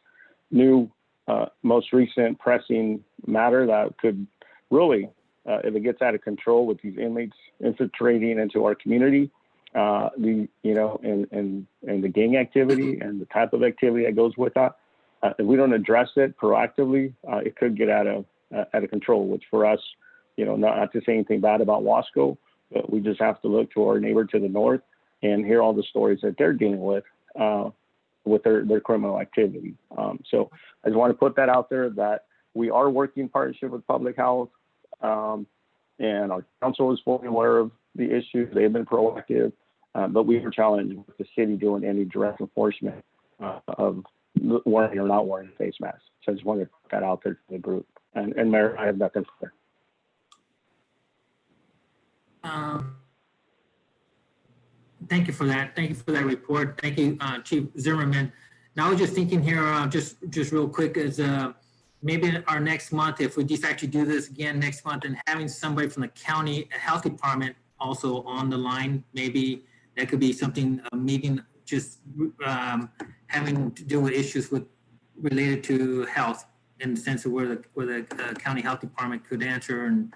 new, most recent pressing matter that could really, if it gets out of control with these inmates infiltrating into our community, and the gang activity and the type of activity that goes with that, if we don't address it proactively, it could get out of control. Which for us, you know, not to say anything bad about Wasco, but we just have to look to our neighbor to the north and hear all the stories that they're dealing with their criminal activity. So I just want to put that out there that we are working in partnership with public health, and our council is fully aware of the issues. They've been proactive, but we were challenged with the city doing any direct enforcement of wearing or not wearing face masks. So I just wanted to put that out there to the group. And Mayor, I have nothing further. Thank you for that. Thank you for that report. Thank you, Chief Zimmerman. Now I was just thinking here, just real quick, as maybe our next month, if we decide to do this again next month, and having somebody from the county health department also on the line, maybe that could be something, a meeting, just having to do with issues related to health, in the sense of where the county health department could answer and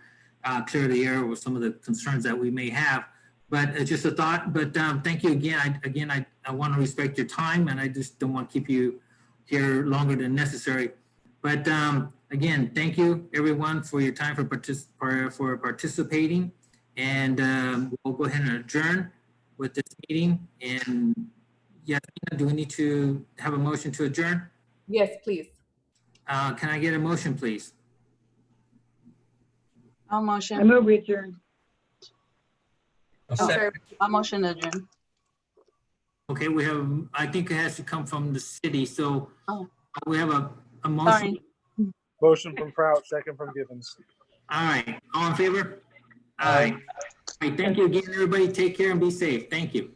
clear the air with some of the concerns that we may have. But it's just a thought. But thank you again. I want to respect your time, and I just don't want to keep you here longer than necessary. But again, thank you everyone for your time, for participating. And we'll go ahead and adjourn with this meeting. And yes, do we need to have a motion to adjourn? Yes, please. Can I get a motion, please? I'll motion. I move we adjourn. Oh, sorry, I'll motion to adjourn. Okay, we have, I think it has to come from the city. So Oh. we have a motion. Sorry. Motion from Prout, second from Givens. All right, all in favor? Aye. All right, thank you again, everybody. Take care and be safe. Thank you.